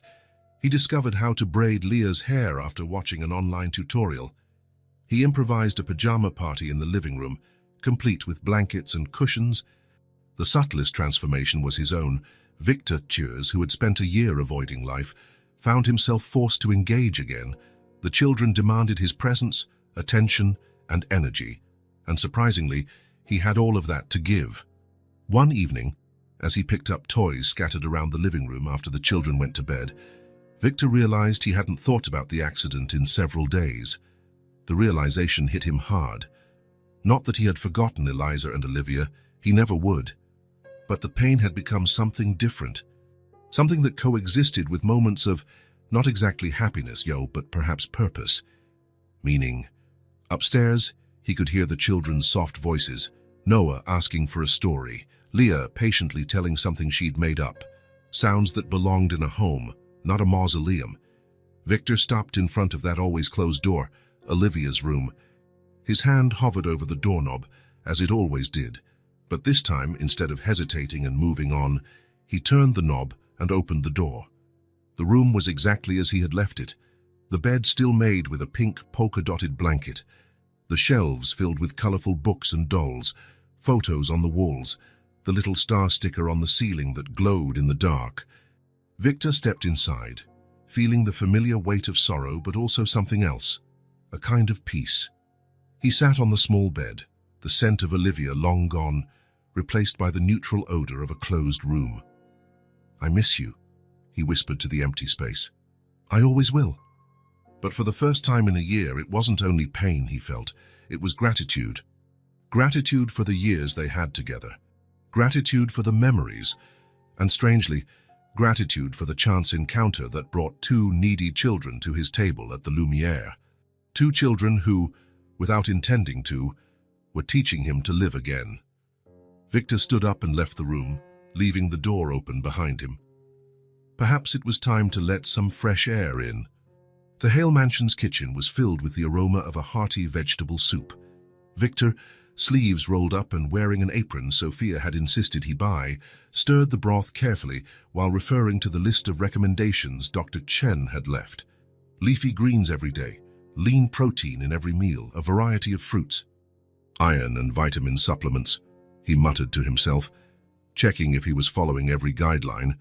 He discovered how to braid Leah's hair after watching an online tutorial. He improvised a pajama party in the living room, complete with blankets and cushions. The subtlest transformation was his own. Victor Cheers, who had spent a year avoiding life, found himself forced to engage again. The children demanded his presence, attention, and energy, and surprisingly, he had all of that to give. One evening, as he picked up toys scattered around the living room after the children went to bed, Victor realized he hadn't thought about the accident in several days. The realization hit him hard. Not that he had forgotten Eliza and Olivia, he never would. But the pain had become something different, something that coexisted with moments of not exactly happiness, but perhaps purpose. Meaning, upstairs, he could hear the children's soft voices, Noah asking for a story, Leah patiently telling something she'd made up, sounds that belonged in a home, not a mausoleum. Victor stopped in front of that always closed door, Olivia's room. His hand hovered over the doorknob, as it always did, but this time, instead of hesitating and moving on, he turned the knob and opened the door. The room was exactly as he had left it, the bed still made with a pink polka-dotted blanket, the shelves filled with colorful books and dolls, photos on the walls, the little star sticker on the ceiling that glowed in the dark. Victor stepped inside, feeling the familiar weight of sorrow but also something else, a kind of peace. He sat on the small bed, the scent of Olivia long gone, replaced by the neutral odor of a closed room. "I miss you," he whispered to the empty space. "I always will." But for the first time in a year, it wasn't only pain he felt, it was gratitude. Gratitude for the years they had together. Gratitude for the memories. And strangely, gratitude for the chance encounter that brought two needy children to his table at the Lumiere. Two children who, without intending to, were teaching him to live again. Victor stood up and left the room, leaving the door open behind him. Perhaps it was time to let some fresh air in. The Hale Mansion's kitchen was filled with the aroma of a hearty vegetable soup. Victor, sleeves rolled up and wearing an apron Sophia had insisted he buy, stirred the broth carefully while referring to the list of recommendations Dr. Chen had left. Leafy greens every day, lean protein in every meal, a variety of fruits, iron and vitamin supplements, he muttered to himself, checking if he was following every guideline.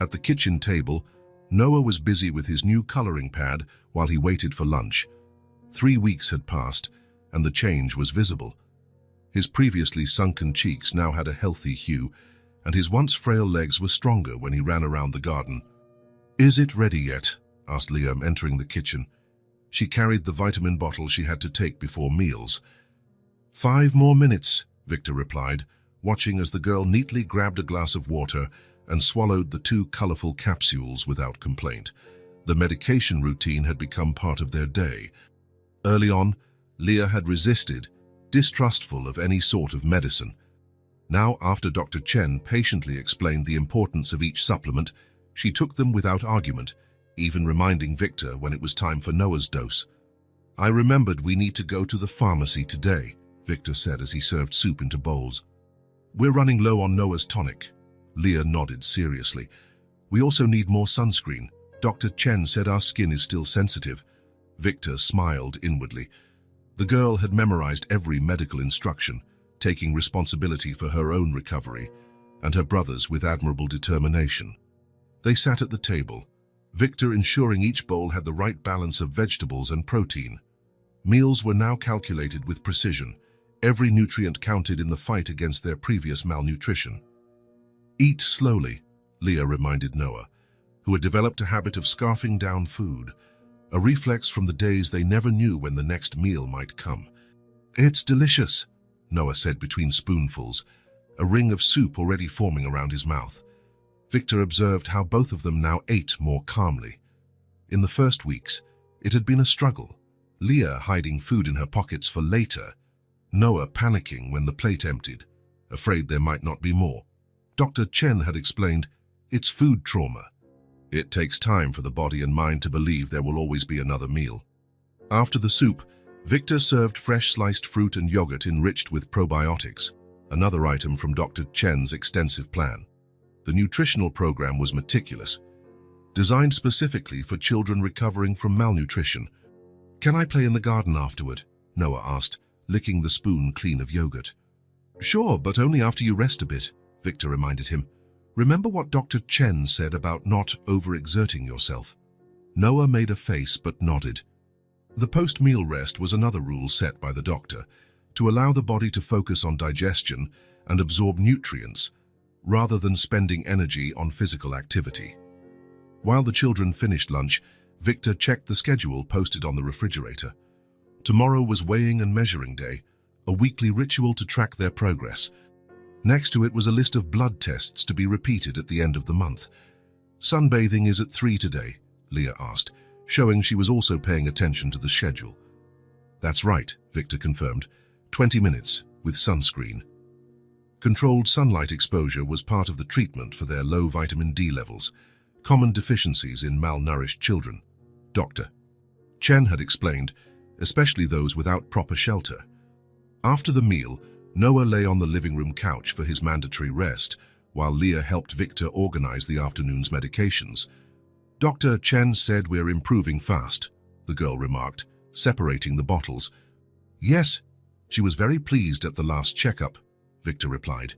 At the kitchen table, Noah was busy with his new coloring pad while he waited for lunch. 3 weeks had passed, and the change was visible. His previously sunken cheeks now had a healthy hue, and his once frail legs were stronger when he ran around the garden. "Is it ready yet?" asked Liam, entering the kitchen. She carried the vitamin bottle she had to take before meals. 5 more minutes, Victor replied, watching as the girl neatly grabbed a glass of water and swallowed the 2 colorful capsules without complaint. The medication routine had become part of their day. Early on, Leah had resisted, distrustful of any sort of medicine. Now, after Dr. Chen patiently explained the importance of each supplement, she took them without argument, even reminding Victor when it was time for Noah's dose. "I remembered we need to go to the pharmacy today," Victor said as he served soup into bowls. "We're running low on Noah's tonic." Leah nodded seriously. "We also need more sunscreen. Dr. Chen said our skin is still sensitive." Victor smiled inwardly. The girl had memorized every medical instruction, taking responsibility for her own recovery, and her brothers with admirable determination. They sat at the table, Victor ensuring each bowl had the right balance of vegetables and protein. Meals were now calculated with precision. Every nutrient counted in the fight against their previous malnutrition. "Eat slowly," Leah reminded Noah, who had developed a habit of scarfing down food, a reflex from the days they never knew when the next meal might come. "It's delicious," Noah said between spoonfuls, a ring of soup already forming around his mouth. Victor observed how both of them now ate more calmly. In the first weeks, it had been a struggle, Leah hiding food in her pockets for later, Noah panicking when the plate emptied, afraid there might not be more. Dr. Chen had explained, "It's food trauma. It takes time for the body and mind to believe there will always be another meal." After the soup, Victor served fresh sliced fruit and yogurt enriched with probiotics, another item from Dr. Chen's extensive plan. The nutritional program was meticulous, designed specifically for children recovering from malnutrition. "Can I play in the garden afterward?" Noah asked, licking the spoon clean of yogurt. "Sure, but only after you rest a bit," Victor reminded him. "Remember what Dr. Chen said about not overexerting yourself?" Noah made a face but nodded. The post-meal rest was another rule set by the doctor, to allow the body to focus on digestion and absorb nutrients, rather than spending energy on physical activity. While the children finished lunch, Victor checked the schedule posted on the refrigerator. Tomorrow was weighing and measuring day, a weekly ritual to track their progress. Next to it was a list of blood tests to be repeated at the end of the month. "Sunbathing is at 3 today," Leah asked, showing she was also paying attention to the schedule. "That's right," Victor confirmed. 20 minutes, with sunscreen. Controlled sunlight exposure was part of the treatment for their low vitamin D levels, common deficiencies in malnourished children. Dr. Chen had explained, especially those without proper shelter. After the meal, Noah lay on the living room couch for his mandatory rest, while Leah helped Victor organize the afternoon's medications. "Dr. Chen said we're improving fast," the girl remarked, separating the bottles. "Yes, she was very pleased at the last checkup," Victor replied,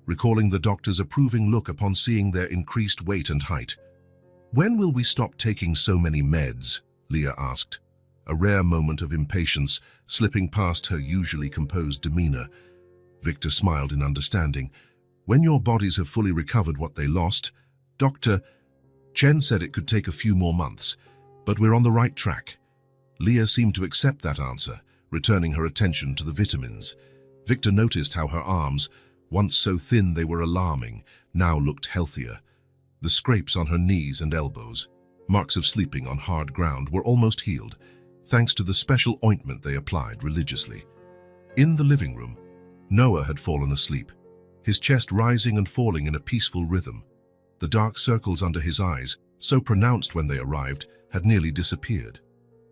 recalling the doctor's approving look upon seeing their increased weight and height. "When will we stop taking so many meds?" Leah asked, a rare moment of impatience slipping past her usually composed demeanor. Victor smiled in understanding. "When your bodies have fully recovered what they lost, Dr. Chen said it could take a few more months, but we're on the right track." Leah seemed to accept that answer, returning her attention to the vitamins. Victor noticed how her arms, once so thin they were alarming, now looked healthier. The scrapes on her knees and elbows, marks of sleeping on hard ground, were almost healed, thanks to the special ointment they applied religiously. In the living room, Noah had fallen asleep, his chest rising and falling in a peaceful rhythm. The dark circles under his eyes, so pronounced when they arrived, had nearly disappeared.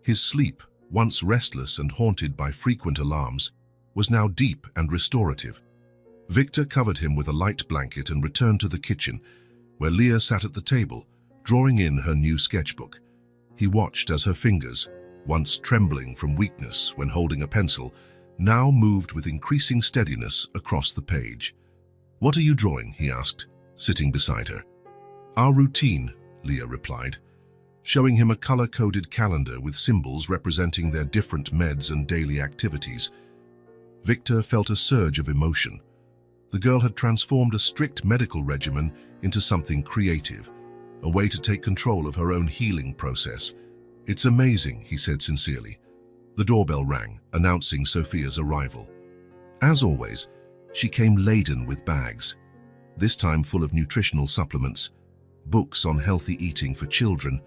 His sleep, once restless and haunted by frequent alarms, was now deep and restorative. Victor covered him with a light blanket and returned to the kitchen, where Leah sat at the table, drawing in her new sketchbook. He watched as her fingers, once trembling from weakness when holding a pencil, now moved with increasing steadiness across the page. "What are you drawing?" he asked, sitting beside her. "Our routine," Leah replied, showing him a color-coded calendar with symbols representing their different meds and daily activities. Victor felt a surge of emotion. The girl had transformed a strict medical regimen into something creative, a way to take control of her own healing process. "It's amazing," he said sincerely. The doorbell rang, announcing Sophia's arrival. As always, she came laden with bags, this time full of nutritional supplements, books on healthy eating for children,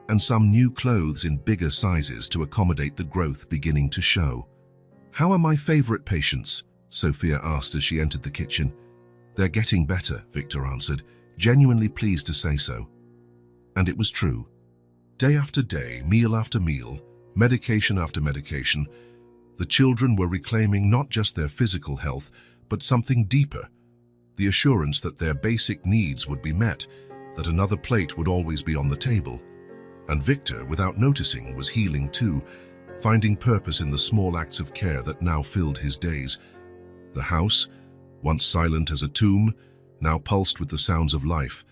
and some new clothes in bigger sizes to accommodate the growth beginning to show. "How are my favorite patients?" Sophia asked as she entered the kitchen. "They're getting better," Victor answered, genuinely pleased to say so. And it was true. Day after day, meal after meal, medication after medication, the children were reclaiming not just their physical health, but something deeper, the assurance that their basic needs would be met, that another plate would always be on the table. And Victor, without noticing, was healing too, finding purpose in the small acts of care that now filled his days. The house, once silent as a tomb, now pulsed with the sounds of life,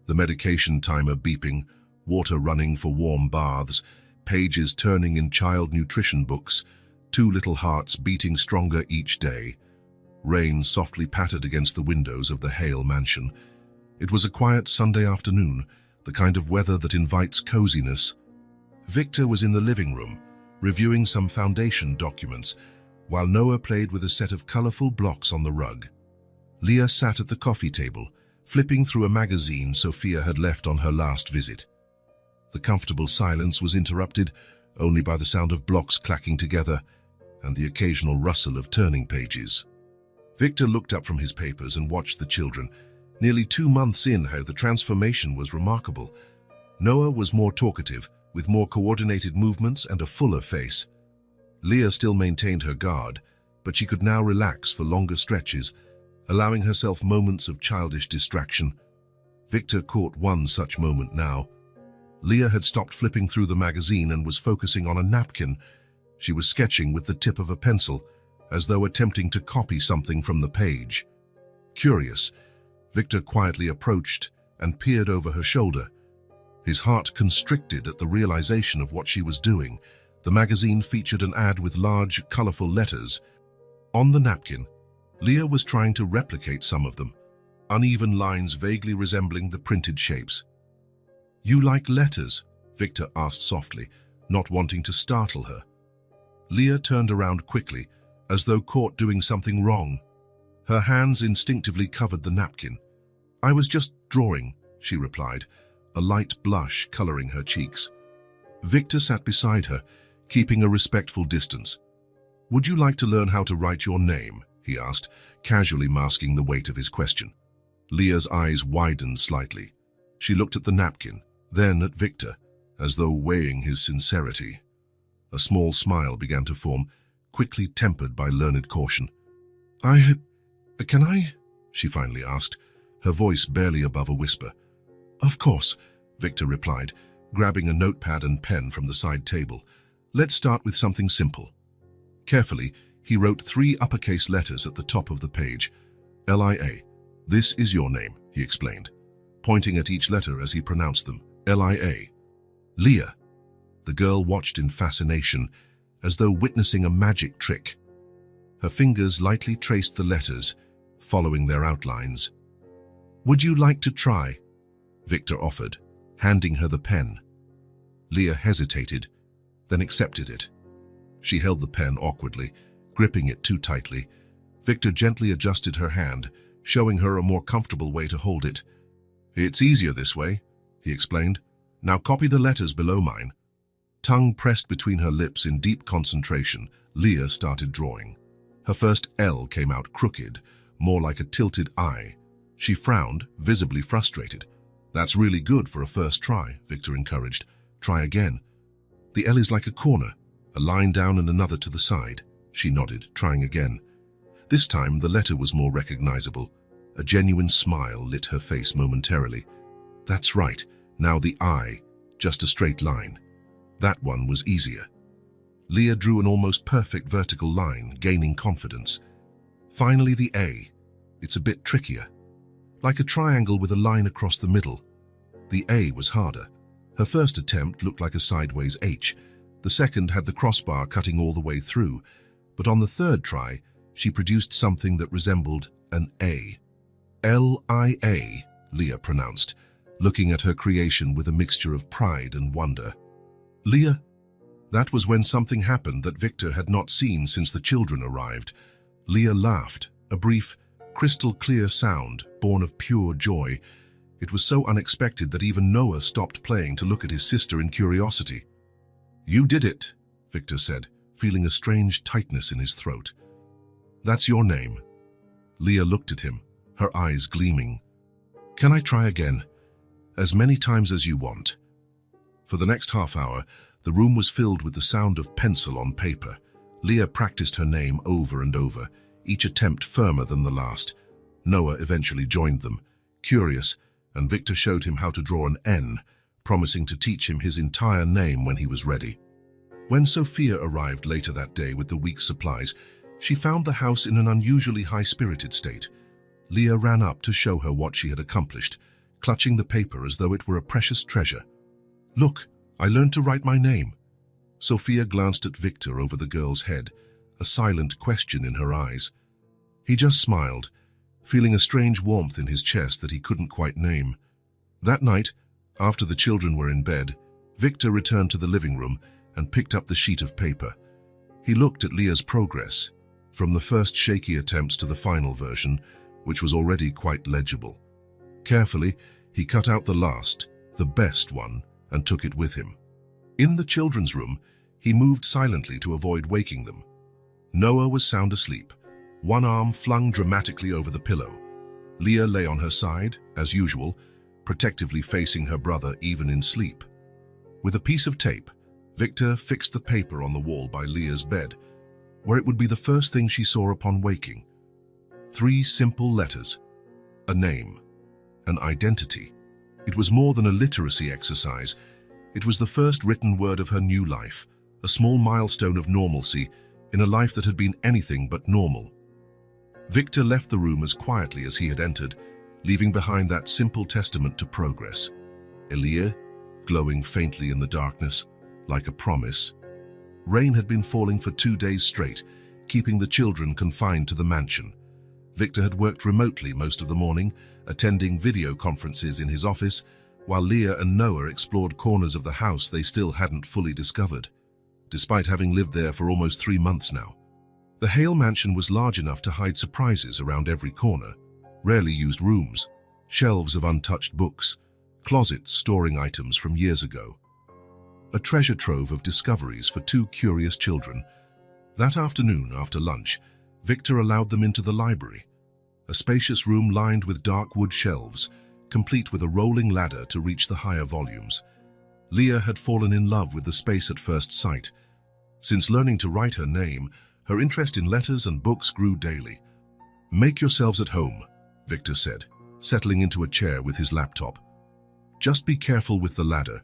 the medication timer beeping, water running for warm baths, pages turning in child nutrition books, two little hearts beating stronger each day. Rain softly pattered against the windows of the Hale mansion. It was a quiet Sunday afternoon, the kind of weather that invites coziness. Victor was in the living room, reviewing some foundation documents, while Noah played with a set of colorful blocks on the rug. Leah sat at the coffee table, flipping through a magazine Sophia had left on her last visit. The comfortable silence was interrupted only by the sound of blocks clacking together and the occasional rustle of turning pages. Victor looked up from his papers and watched the children. Nearly 2 months in, how the transformation was remarkable. Noah was more talkative, with more coordinated movements and a fuller face. Leah still maintained her guard, but she could now relax for longer stretches, allowing herself moments of childish distraction. Victor caught one such moment now. Leah had stopped flipping through the magazine and was focusing on a napkin. She was sketching with the tip of a pencil, as though attempting to copy something from the page. Curious, Victor quietly approached and peered over her shoulder. His heart constricted at the realization of what she was doing. The magazine featured an ad with large, colorful letters. On the napkin, Leah was trying to replicate some of them, uneven lines vaguely resembling the printed shapes. "You like letters?" Victor asked softly, not wanting to startle her. Leah turned around quickly, as though caught doing something wrong. Her hands instinctively covered the napkin. "I was just drawing," she replied, a light blush coloring her cheeks. Victor sat beside her, keeping a respectful distance. "Would you like to learn how to write your name?" he asked, casually masking the weight of his question. Leah's eyes widened slightly. She looked at the napkin, then at Victor, as though weighing his sincerity. A small smile began to form, quickly tempered by learned caution. Can I?" she finally asked, her voice barely above a whisper. "Of course," Victor replied, grabbing a notepad and pen from the side table. "Let's start with something simple." Carefully, he wrote 3 uppercase letters at the top of the page. "Lia. This is your name," he explained, pointing at each letter as he pronounced them. "Lia. Leah." The girl watched in fascination, as though witnessing a magic trick. Her fingers lightly traced the letters, following their outlines. "Would you like to try?" Victor offered, handing her the pen. Leah hesitated, then accepted it. She held the pen awkwardly, gripping it too tightly. Victor gently adjusted her hand, showing her a more comfortable way to hold it. "It's easier this way," he explained. "Now copy the letters below mine." Tongue pressed between her lips in deep concentration, Leah started drawing. Her first L came out crooked, more like a tilted I. She frowned, visibly frustrated. "That's really good for a first try," Victor encouraged. "Try again." "The L is like a corner, a line down and another to the side." She nodded, trying again. This time the letter was more recognizable. A genuine smile lit her face momentarily. "That's right, now the I, just a straight line." That one was easier. Leah drew an almost perfect vertical line, gaining confidence. Finally the A. It's a bit trickier. Like a triangle with a line across the middle. The A was harder. Her first attempt looked like a sideways H. The second had the crossbar cutting all the way through, but on the third try, she produced something that resembled an A. "L-I-A," Leah pronounced, looking at her creation with a mixture of pride and wonder. "Leah?" That was when something happened that Victor had not seen since the children arrived. Leah laughed, a brief, crystal-clear sound born of pure joy. It was so unexpected that even Noah stopped playing to look at his sister in curiosity. "You did it," Victor said, feeling a strange tightness in his throat. "That's your name." Leah looked at him, her eyes gleaming. "Can I try again?" "As many times as you want." For the next half hour, the room was filled with the sound of pencil on paper. Leah practiced her name over and over, each attempt firmer than the last. Noah eventually joined them, curious, and Victor showed him how to draw an N, promising to teach him his entire name when he was ready. When Sophia arrived later that day with the week's supplies, she found the house in an unusually high-spirited state. Leah ran up to show her what she had accomplished, clutching the paper as though it were a precious treasure. "Look, I learned to write my name." Sophia glanced at Victor over the girl's head, a silent question in her eyes. He just smiled, feeling a strange warmth in his chest that he couldn't quite name. That night, after the children were in bed, Victor returned to the living room and picked up the sheet of paper. He looked at Leah's progress, from the first shaky attempts to the final version, which was already quite legible. Carefully, he cut out the last, the best one, and took it with him. In the children's room, he moved silently to avoid waking them. Noah was sound asleep, one arm flung dramatically over the pillow. Leah lay on her side, as usual, protectively facing her brother even in sleep. With a piece of tape, Victor fixed the paper on the wall by Leah's bed, where it would be the first thing she saw upon waking. 3 simple letters, a name, an identity. It was more than a literacy exercise. It was the first written word of her new life, a small milestone of normalcy in a life that had been anything but normal. Victor left the room as quietly as he had entered, leaving behind that simple testament to progress. Elia, glowing faintly in the darkness, like a promise. Rain had been falling for 2 days straight, keeping the children confined to the mansion. Victor had worked remotely most of the morning, attending video conferences in his office, while Leah and Noah explored corners of the house they still hadn't fully discovered, despite having lived there for almost 3 months now. The Hale mansion was large enough to hide surprises around every corner, rarely used rooms, shelves of untouched books, closets storing items from years ago. A treasure trove of discoveries for 2 curious children. That afternoon, after lunch, Victor allowed them into the library, a spacious room lined with dark wood shelves, complete with a rolling ladder to reach the higher volumes. Leah had fallen in love with the space at first sight. Since learning to write her name, her interest in letters and books grew daily. "Make yourselves at home," Victor said, settling into a chair with his laptop. "Just be careful with the ladder."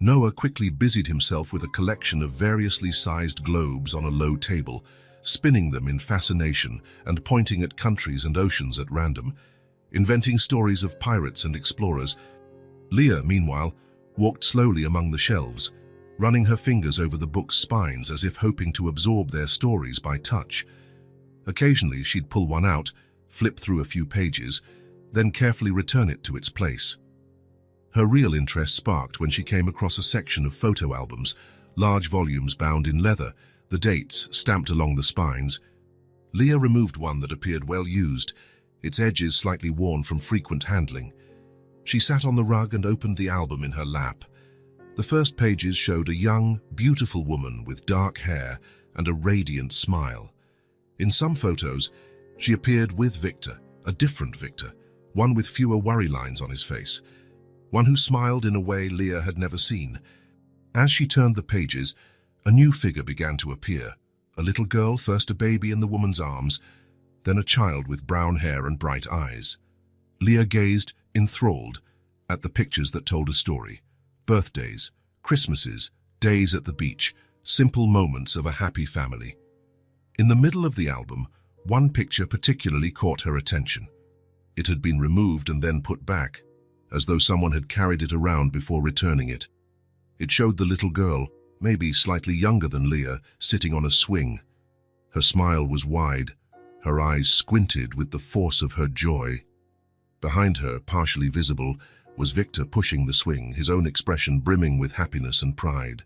Noah quickly busied himself with a collection of variously sized globes on a low table, spinning them in fascination and pointing at countries and oceans at random, inventing stories of pirates and explorers. Leah, meanwhile, walked slowly among the shelves, running her fingers over the book's spines as if hoping to absorb their stories by touch. Occasionally, she'd pull one out, flip through a few pages, then carefully return it to its place. Her real interest sparked when she came across a section of photo albums, large volumes bound in leather, the dates stamped along the spines. Leah removed one that appeared well used, its edges slightly worn from frequent handling. She sat on the rug and opened the album in her lap. The first pages showed a young, beautiful woman with dark hair and a radiant smile. In some photos, she appeared with Victor, a different Victor, one with fewer worry lines on his face, one who smiled in a way Leah had never seen. As she turned the pages, a new figure began to appear, a little girl, first a baby in the woman's arms, then a child with brown hair and bright eyes. Leah gazed, enthralled, at the pictures that told a story. Birthdays, Christmases, days at the beach, simple moments of a happy family. In the middle of the album, one picture particularly caught her attention. It had been removed and then put back, as though someone had carried it around before returning it. It showed the little girl, maybe slightly younger than Leah, sitting on a swing. Her smile was wide, her eyes squinted with the force of her joy. Behind her, partially visible, was Victor pushing the swing, his own expression brimming with happiness and pride.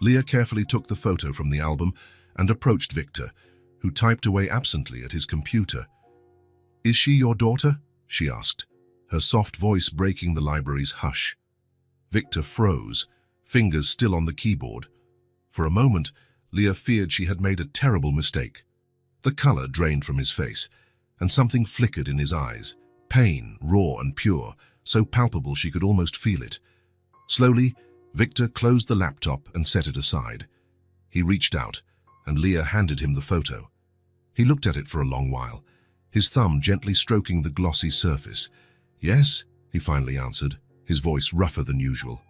Leah carefully took the photo from the album and approached Victor, who typed away absently at his computer. "Is she your daughter?" she asked, her soft voice breaking the library's hush. Victor froze, fingers still on the keyboard. For a moment, Leah feared she had made a terrible mistake. The color drained from his face, and something flickered in his eyes, pain, raw and pure, so palpable she could almost feel it. Slowly, Victor closed the laptop and set it aside. He reached out, and Leah handed him the photo. He looked at it for a long while, his thumb gently stroking the glossy surface. "Yes," he finally answered, his voice rougher than usual.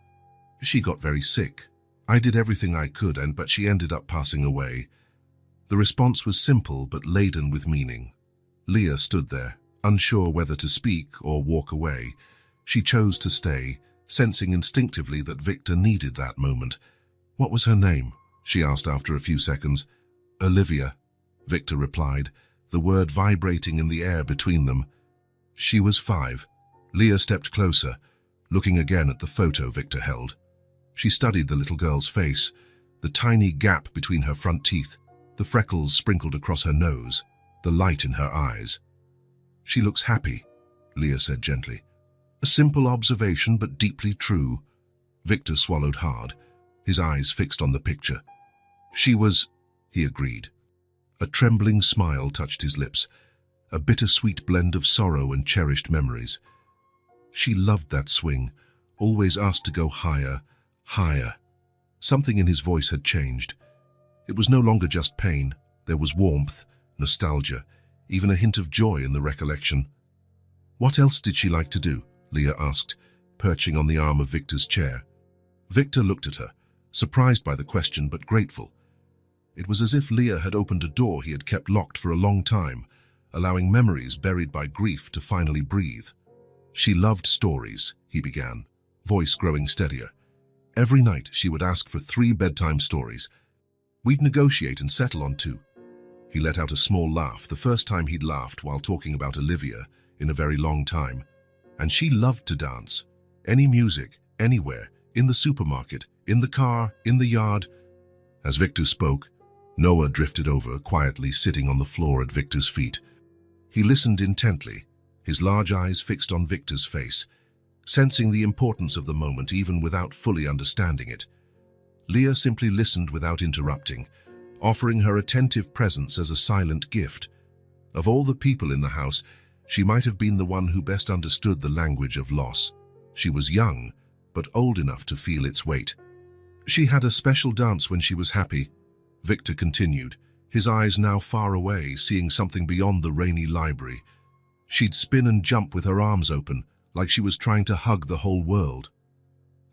"She got very sick. I did everything I could, but she ended up passing away." The response was simple but laden with meaning. Leah stood there, unsure whether to speak or walk away. She chose to stay, sensing instinctively that Victor needed that moment. "What was her name?" she asked after a few seconds. "Olivia," Victor replied, the word vibrating in the air between them. "She was 5. Leah stepped closer, looking again at the photo Victor held. She studied the little girl's face, the tiny gap between her front teeth, the freckles sprinkled across her nose, the light in her eyes. "She looks happy," Leah said gently. A simple observation, but deeply true. Victor swallowed hard, his eyes fixed on the picture. "She was," he agreed. A trembling smile touched his lips, a bittersweet blend of sorrow and cherished memories. "She loved that swing, always asked to go higher, higher." Something in his voice had changed. It was no longer just pain. There was warmth, nostalgia, even a hint of joy in the recollection. "What else did she like to do?" Leah asked, perching on the arm of Victor's chair. Victor looked at her, surprised by the question but grateful. It was as if Leah had opened a door he had kept locked for a long time, allowing memories buried by grief to finally breathe. "She loved stories," he began, voice growing steadier. "Every night she would ask for 3 bedtime stories. We'd negotiate and settle on 2. He let out a small laugh, the first time he'd laughed while talking about Olivia in a very long time. "And she loved to dance. Any music, anywhere, in the supermarket, in the car, in the yard." As Victor spoke, Noah drifted over, quietly sitting on the floor at Victor's feet. He listened intently, his large eyes fixed on Victor's face, sensing the importance of the moment even without fully understanding it. Leah simply listened without interrupting, offering her attentive presence as a silent gift. Of all the people in the house, she might have been the one who best understood the language of loss. She was young, but old enough to feel its weight. "She had a special dance when she was happy," Victor continued, his eyes now far away, seeing something beyond the rainy library. "She'd spin and jump with her arms open, like she was trying to hug the whole world."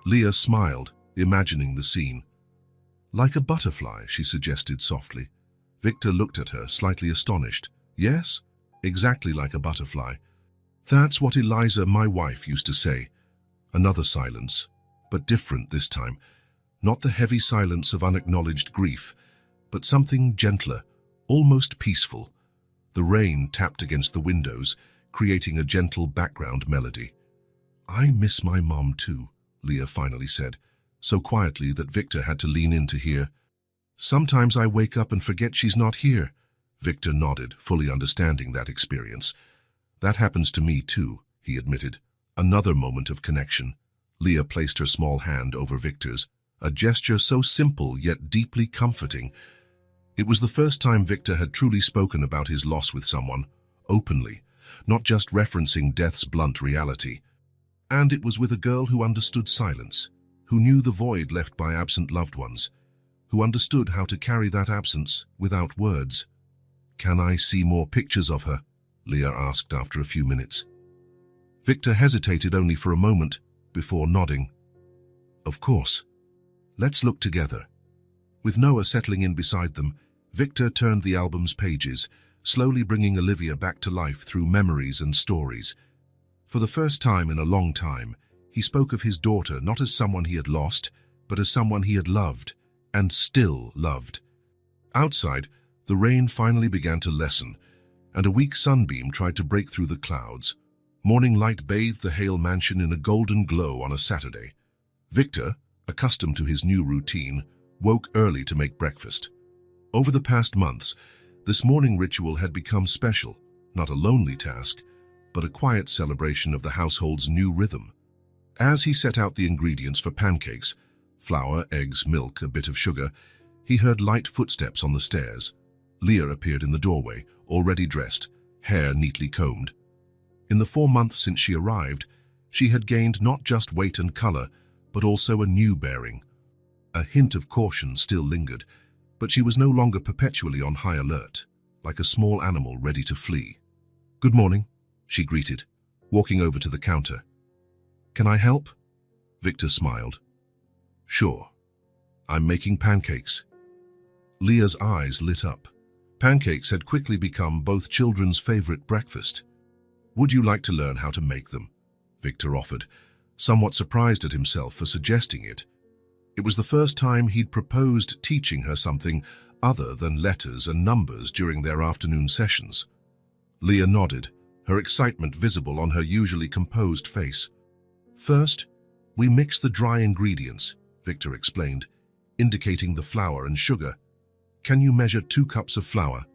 Leah smiled, imagining the scene. "Like a butterfly," she suggested softly. Victor looked at her, slightly astonished. "Yes, exactly like a butterfly. That's what Eliza, my wife, used to say." Another silence, but different this time. Not the heavy silence of unacknowledged grief, but something gentler, almost peaceful. The rain tapped against the windows, creating a gentle background melody. "I miss my mom too," Leah finally said, so quietly that Victor had to lean in to hear. "Sometimes I wake up and forget she's not here." Victor nodded, fully understanding that experience. "That happens to me too," he admitted. Another moment of connection. Leah placed her small hand over Victor's, a gesture so simple yet deeply comforting. It was the first time Victor had truly spoken about his loss with someone, openly, not just referencing death's blunt reality. And it was with a girl who understood silence, who knew the void left by absent loved ones, who understood how to carry that absence without words. "Can I see more pictures of her?" Leah asked after a few minutes. Victor hesitated only for a moment before nodding. "Of course. Let's look together." With Noah settling in beside them, Victor turned the album's pages, slowly bringing Olivia back to life through memories and stories. For the first time in a long time, he spoke of his daughter not as someone he had lost, but as someone he had loved, and still loved. Outside, the rain finally began to lessen, and a weak sunbeam tried to break through the clouds. Morning light bathed the Hale mansion in a golden glow on a Saturday. Victor, accustomed to his new routine, woke early to make breakfast. Over the past months, this morning ritual had become special, not a lonely task, but a quiet celebration of the household's new rhythm. As he set out the ingredients for pancakes, flour, eggs, milk, a bit of sugar, he heard light footsteps on the stairs. Leah appeared in the doorway, already dressed, hair neatly combed. In the 4 months since she arrived, she had gained not just weight and color, but also a new bearing. A hint of caution still lingered, but she was no longer perpetually on high alert, like a small animal ready to flee. "Good morning," she greeted, walking over to the counter. "Can I help?" Victor smiled. "Sure. I'm making pancakes." Leah's eyes lit up. Pancakes had quickly become both children's favorite breakfast. "Would you like to learn how to make them?" Victor offered, somewhat surprised at himself for suggesting it. It was the first time he'd proposed teaching her something other than letters and numbers during their afternoon sessions. Leah nodded, her excitement visible on her usually composed face. "First, we mix the dry ingredients," Victor explained, indicating the flour and sugar. "Can you measure 2 cups of flour?"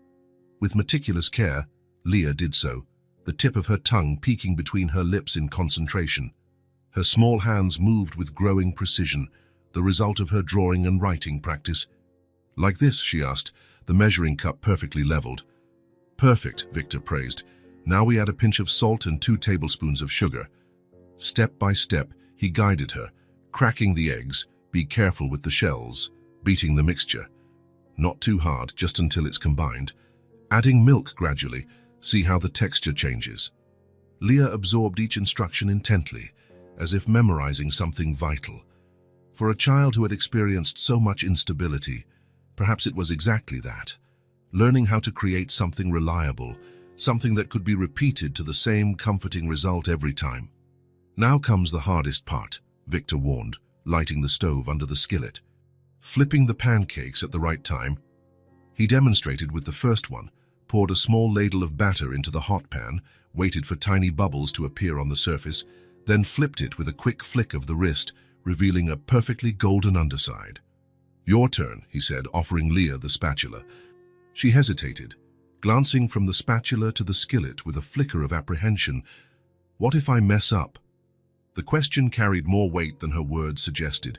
With meticulous care, Leah did so, the tip of her tongue peeking between her lips in concentration. Her small hands moved with growing precision, the result of her drawing and writing practice. "Like this?" she asked, the measuring cup perfectly leveled. "Perfect," Victor praised. "Now we add a pinch of salt and 2 tablespoons of sugar." Step by step, he guided her, cracking the eggs, be careful with the shells, beating the mixture. Not too hard, just until it's combined. Adding milk gradually, see how the texture changes. Leah absorbed each instruction intently, as if memorizing something vital. For a child who had experienced so much instability, perhaps it was exactly that. Learning how to create something reliable, something that could be repeated to the same comforting result every time. "Now comes the hardest part," Victor warned, lighting the stove under the skillet. Flipping the pancakes at the right time. He demonstrated with the first one, poured a small ladle of batter into the hot pan, waited for tiny bubbles to appear on the surface, then flipped it with a quick flick of the wrist, revealing a perfectly golden underside. "Your turn," he said, offering Leah the spatula. She hesitated, glancing from the spatula to the skillet with a flicker of apprehension. What if I mess up? The question carried more weight than her words suggested.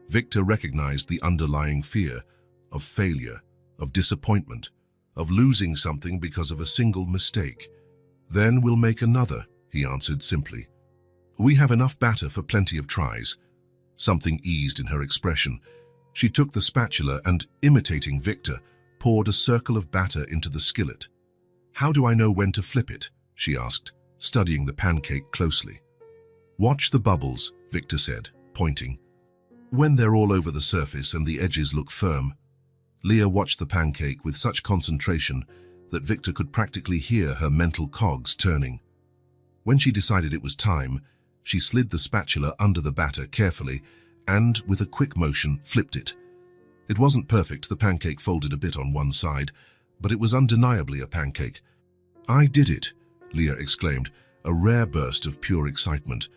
Victor recognized the underlying fear of failure, of disappointment, of losing something because of a single mistake. "Then we'll make another," he answered simply. "We have enough batter for plenty of tries." Something eased in her expression. She took the spatula and, imitating Victor, poured a circle of batter into the skillet. "How do I know when to flip it?" she asked, studying the pancake closely. "Watch the bubbles," Victor said, pointing. "When they're all over the surface and the edges look firm." Leah watched the pancake with such concentration that Victor could practically hear her mental cogs turning. When she decided it was time, she slid the spatula under the batter carefully and, with a quick motion, flipped it. It wasn't perfect, the pancake folded a bit on one side, but it was undeniably a pancake. "I did it," Leah exclaimed, a rare burst of pure excitement.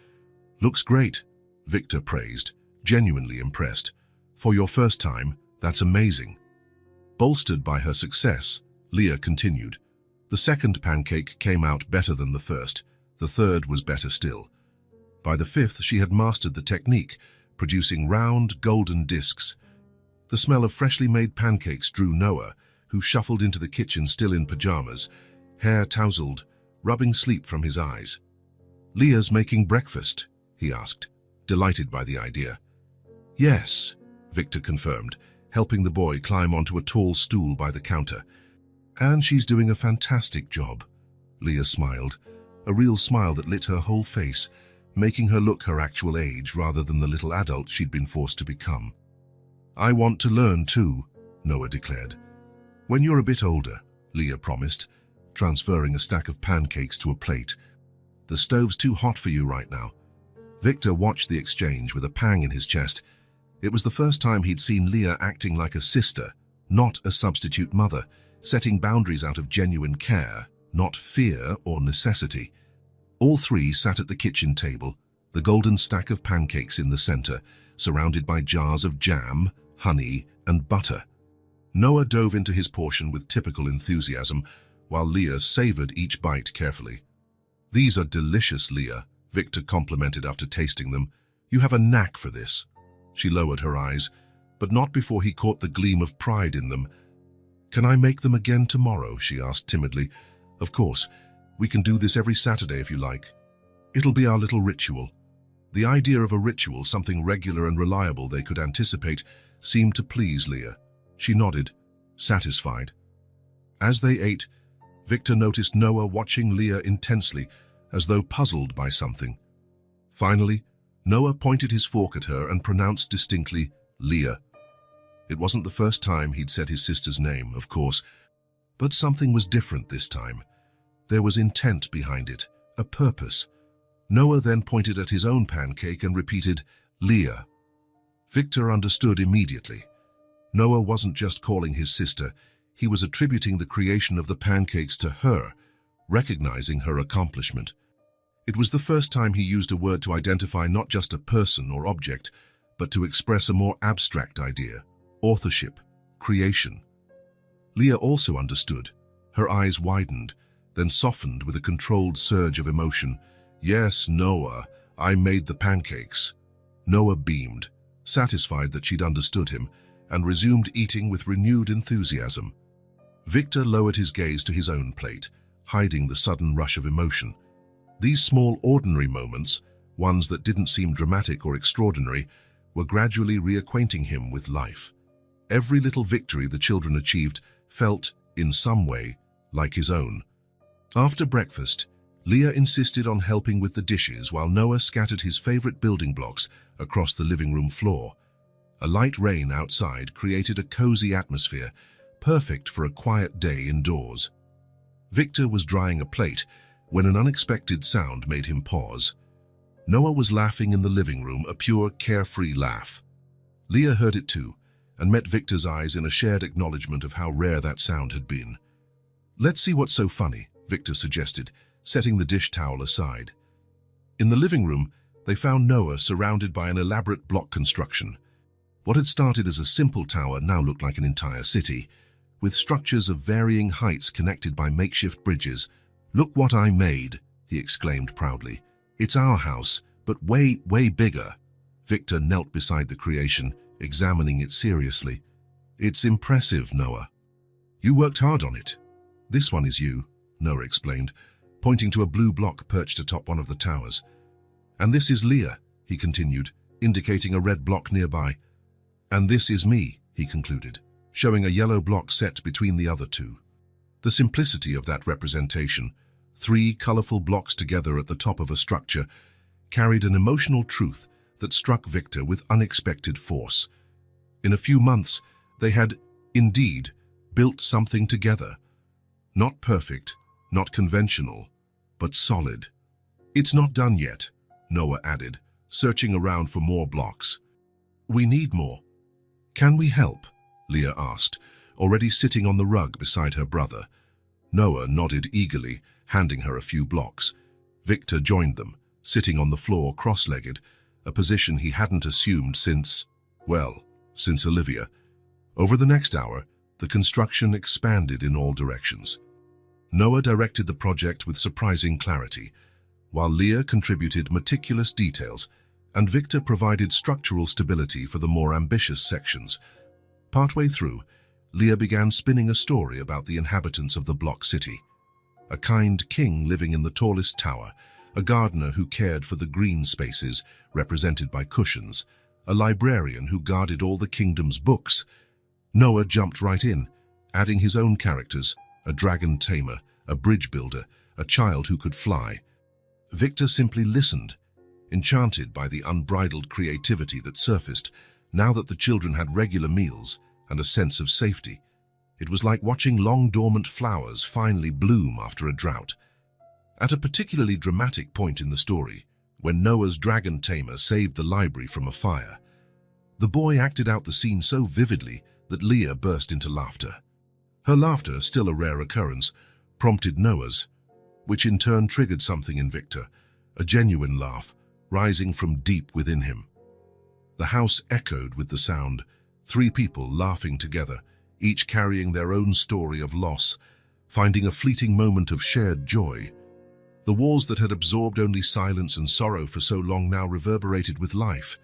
"Looks great," Victor praised, genuinely impressed. "For your first time, that's amazing." Bolstered by her success, Leah continued. The second pancake came out better than the first. The third was better still. By the fifth, she had mastered the technique, producing round, golden discs. The smell of freshly made pancakes drew Noah, who shuffled into the kitchen still in pajamas, hair tousled, rubbing sleep from his eyes. "Leah's making breakfast?" he asked, delighted by the idea. "Yes," Victor confirmed, helping the boy climb onto a tall stool by the counter. "And she's doing a fantastic job." Leah smiled, a real smile that lit her whole face, making her look her actual age rather than the little adult she'd been forced to become. "I want to learn too," Noah declared. "When you're a bit older," Leah promised, transferring a stack of pancakes to a plate. "The stove's too hot for you right now." Victor watched the exchange with a pang in his chest. It was the first time he'd seen Leah acting like a sister, not a substitute mother, setting boundaries out of genuine care, not fear or necessity. All three sat at the kitchen table, the golden stack of pancakes in the center, surrounded by jars of jam, honey, and butter. Noah dove into his portion with typical enthusiasm, while Leah savored each bite carefully. "These are delicious, Leah," Victor complimented after tasting them. "You have a knack for this." She lowered her eyes, but not before he caught the gleam of pride in them. "Can I make them again tomorrow?" she asked timidly. "Of course. We can do this every Saturday if you like. It'll be our little ritual." The idea of a ritual, something regular and reliable they could anticipate, seemed to please Leah. She nodded, satisfied. As they ate, Victor noticed Noah watching Leah intensely, as though puzzled by something. Finally, Noah pointed his fork at her and pronounced distinctly, "Leah." It wasn't the first time he'd said his sister's name, of course, but something was different this time. There was intent behind it, a purpose. Noah then pointed at his own pancake and repeated, "Leah." Victor understood immediately. Noah wasn't just calling his sister, he was attributing the creation of the pancakes to her, recognizing her accomplishment. It was the first time he used a word to identify not just a person or object, but to express a more abstract idea, authorship, creation. Leah also understood. Her eyes widened, then softened with a controlled surge of emotion. "Yes, Noah, I made the pancakes." Noah beamed, satisfied that she'd understood him, and resumed eating with renewed enthusiasm. Victor lowered his gaze to his own plate, hiding the sudden rush of emotion. These small, ordinary moments, ones that didn't seem dramatic or extraordinary, were gradually reacquainting him with life. Every little victory the children achieved felt, in some way, like his own. After breakfast, Leah insisted on helping with the dishes while Noah scattered his favorite building blocks across the living room floor. A light rain outside created a cozy atmosphere, perfect for a quiet day indoors. Victor was drying a plate when an unexpected sound made him pause. Noah was laughing in the living room, a pure, carefree laugh. Leah heard it too, and met Victor's eyes in a shared acknowledgement of how rare that sound had been. "Let's see what's so funny," Victor suggested, setting the dish towel aside. In the living room, they found Noah surrounded by an elaborate block construction. What had started as a simple tower now looked like an entire city, with structures of varying heights connected by makeshift bridges. "Look what I made," he exclaimed proudly. "It's our house, but way, way bigger." Victor knelt beside the creation, examining it seriously. "It's impressive, Noah. You worked hard on it." "This one is you," Noah explained, pointing to a blue block perched atop one of the towers. "And this is Leah," he continued, indicating a red block nearby. "And this is me," he concluded, showing a yellow block set between the other two. The simplicity of that representation, three colorful blocks together at the top of a structure, carried an emotional truth that struck Victor with unexpected force. In a few months, they had, indeed, built something together. Not perfect, not conventional, but solid. "It's not done yet," Noah added, searching around for more blocks. "We need more." "Can we help?" Leah asked, already sitting on the rug beside her brother. Noah nodded eagerly, handing her a few blocks. Victor joined them, sitting on the floor cross-legged, a position he hadn't assumed since Olivia. Over the next hour, the construction expanded in all directions. Noah directed the project with surprising clarity, while Leah contributed meticulous details, and Victor provided structural stability for the more ambitious sections. Partway through, Leah began spinning a story about the inhabitants of the block city. A kind king living in the tallest tower, a gardener who cared for the green spaces, represented by cushions, a librarian who guarded all the kingdom's books. Noah jumped right in, adding his own characters, a dragon tamer, a bridge builder, a child who could fly. Victor simply listened, enchanted by the unbridled creativity that surfaced now that the children had regular meals and a sense of safety. It was like watching long dormant flowers finally bloom after a drought. At a particularly dramatic point in the story, when Noah's dragon tamer saved the library from a fire, the boy acted out the scene so vividly that Leah burst into laughter. Her laughter, still a rare occurrence, prompted Noah's, which in turn triggered something in Victor, a genuine laugh rising from deep within him. The house echoed with the sound, 3 people laughing together, each carrying their own story of loss, finding a fleeting moment of shared joy. The walls that had absorbed only silence and sorrow for so long now reverberated with life.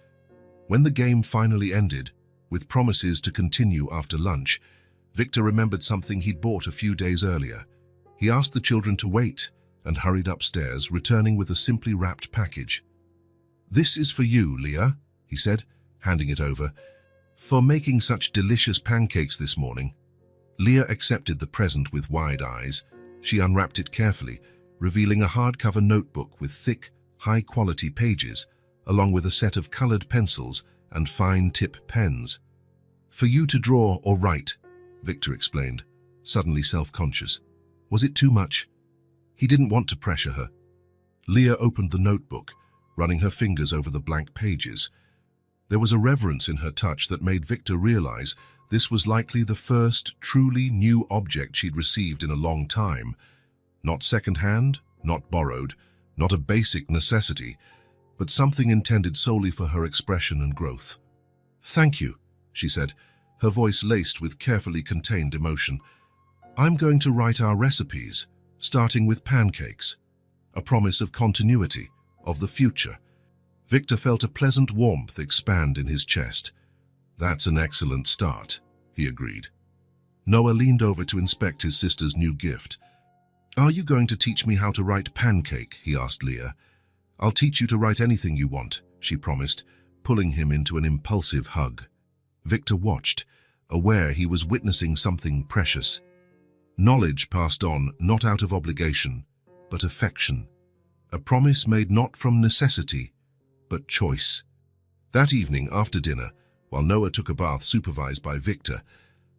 When the game finally ended, with promises to continue after lunch, Victor remembered something he'd bought a few days earlier. He asked the children to wait and hurried upstairs, returning with a simply wrapped package. "This is for you, Leah," he said, handing it over, "for making such delicious pancakes this morning." Leah accepted the present with wide eyes. She unwrapped it carefully, revealing a hardcover notebook with thick, high-quality pages, along with a set of colored pencils and fine tip pens. "For you to draw or write," Victor explained, suddenly self-conscious. Was it too much? He didn't want to pressure her. Leah opened the notebook, running her fingers over the blank pages. There was a reverence in her touch that made Victor realize this was likely the first truly new object she'd received in a long time. Not second-hand, not borrowed, not a basic necessity, but something intended solely for her expression and growth. "Thank you," she said, her voice laced with carefully contained emotion. "I'm going to write our recipes, starting with pancakes. A promise of continuity, of the future." Victor felt a pleasant warmth expand in his chest. "That's an excellent start," he agreed. Noah leaned over to inspect his sister's new gift. "Are you going to teach me how to write pancake?" he asked Leah. "I'll teach you to write anything you want," she promised, pulling him into an impulsive hug. Victor watched, aware he was witnessing something precious. Knowledge passed on not out of obligation, but affection. A promise made not from necessity, but choice. That evening, after dinner, while Noah took a bath supervised by Victor,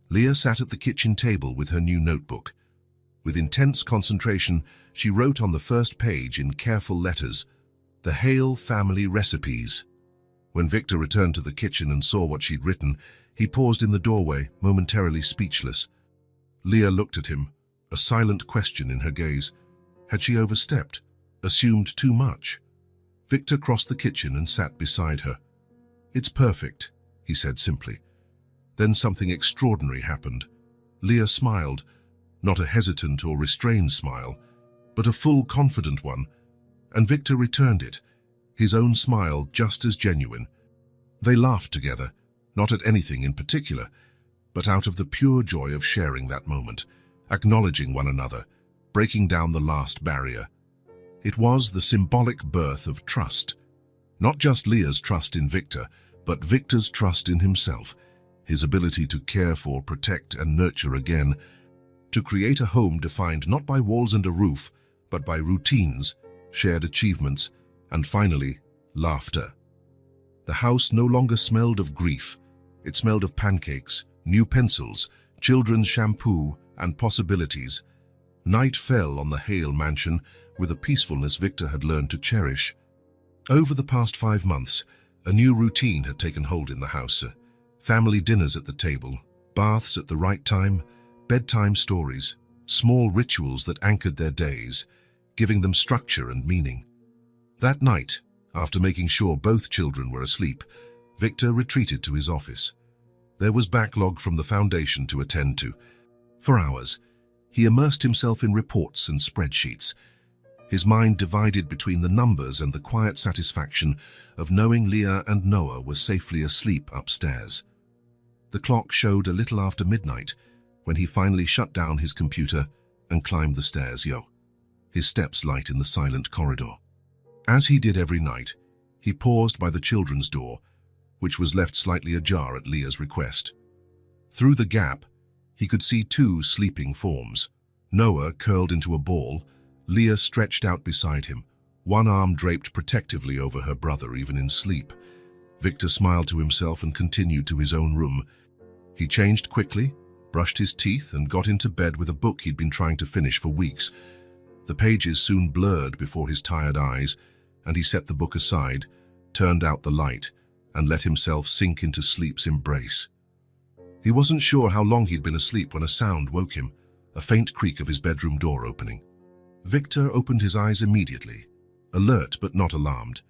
Leah sat at the kitchen table with her new notebook. With intense concentration, she wrote on the first page in careful letters, "The Hale Family Recipes." When Victor returned to the kitchen and saw what she'd written, he paused in the doorway, momentarily speechless. Leah looked at him, a silent question in her gaze. Had she overstepped, assumed too much? Victor crossed the kitchen and sat beside her. "It's perfect," he said simply. Then something extraordinary happened. Leah smiled, not a hesitant or restrained smile, but a full, confident one, and Victor returned it, his own smile just as genuine. They laughed together, not at anything in particular, but out of the pure joy of sharing that moment, acknowledging one another, breaking down the last barrier. It was the symbolic birth of trust. Not just Leah's trust in Victor, but Victor's trust in himself, his ability to care for, protect, and nurture again, to create a home defined not by walls and a roof, but by routines, shared achievements, and finally, laughter. The house no longer smelled of grief. It smelled of pancakes, new pencils, children's shampoo, and possibilities. Night fell on the Hale mansion with a peacefulness Victor had learned to cherish. Over the past 5 months, a new routine had taken hold in the house. Family dinners at the table, baths at the right time, bedtime stories, small rituals that anchored their days, giving them structure and meaning. That night, after making sure both children were asleep, Victor retreated to his office. There was backlog from the foundation to attend to. For hours, he immersed himself in reports and spreadsheets, his mind divided between the numbers and the quiet satisfaction of knowing Leah and Noah were safely asleep upstairs. The clock showed a little after midnight when he finally shut down his computer and climbed the stairs, his steps light in the silent corridor. As he did every night, he paused by the children's door, which was left slightly ajar at Leah's request. Through the gap, he could see two sleeping forms. Noah curled into a ball, Leah stretched out beside him, one arm draped protectively over her brother even in sleep. Victor smiled to himself and continued to his own room. He changed quickly, brushed his teeth, and got into bed with a book he'd been trying to finish for weeks. The pages soon blurred before his tired eyes, and he set the book aside, turned out the light, and let himself sink into sleep's embrace. He wasn't sure how long he'd been asleep when a sound woke him, a faint creak of his bedroom door opening. Victor opened his eyes immediately, alert but not alarmed.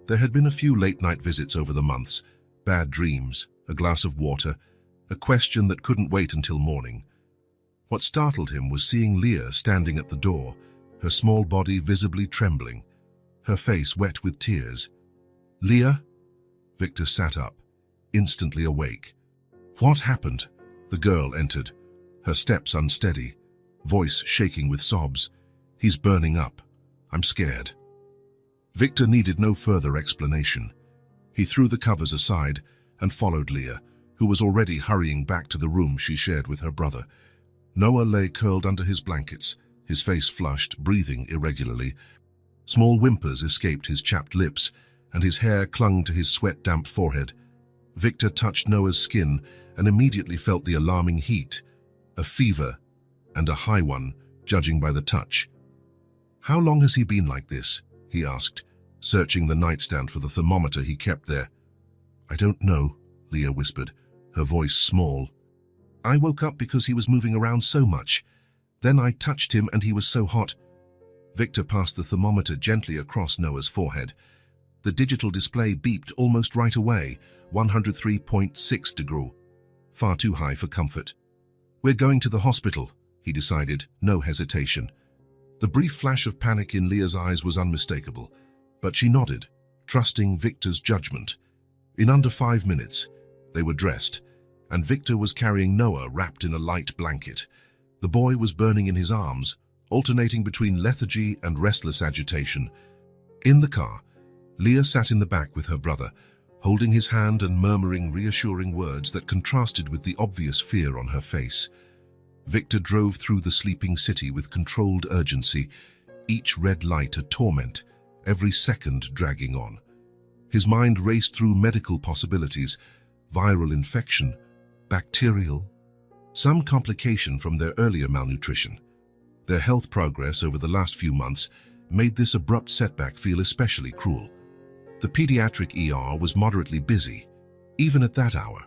There had been a few late-night visits over the months, bad dreams, a glass of water, a question that couldn't wait until morning. What startled him was seeing Leah standing at the door, her small body visibly trembling, her face wet with tears. "Leah?" Victor sat up, instantly awake. "What happened?" The girl entered, her steps unsteady, voice shaking with sobs. "He's burning up. I'm scared." Victor needed no further explanation. He threw the covers aside and followed Leah, who was already hurrying back to the room she shared with her brother. Noah lay curled under his blankets, his face flushed, breathing irregularly. Small whimpers escaped his chapped lips, and his hair clung to his sweat-damp forehead. Victor touched Noah's skin and immediately felt the alarming heat, a fever, and a high one, judging by the touch. "How long has he been like this?" he asked, searching the nightstand for the thermometer he kept there. "I don't know," Leah whispered, her voice small. "I woke up because he was moving around so much. Then I touched him and he was so hot." Victor passed the thermometer gently across Noah's forehead. The digital display beeped almost right away, 103.6 degrees. Far too high for comfort. "We're going to the hospital," he decided, no hesitation. The brief flash of panic in Leah's eyes was unmistakable, but she nodded, trusting Victor's judgment. In under 5 minutes, they were dressed, and Victor was carrying Noah wrapped in a light blanket. The boy was burning in his arms, alternating between lethargy and restless agitation. In the car, Leah sat in the back with her brother, holding his hand and murmuring reassuring words that contrasted with the obvious fear on her face. Victor drove through the sleeping city with controlled urgency, each red light a torment, every second dragging on. His mind raced through medical possibilities, viral infection, bacterial, some complication from their earlier malnutrition. Their health progress over the last few months made this abrupt setback feel especially cruel. The pediatric ER was moderately busy, even at that hour.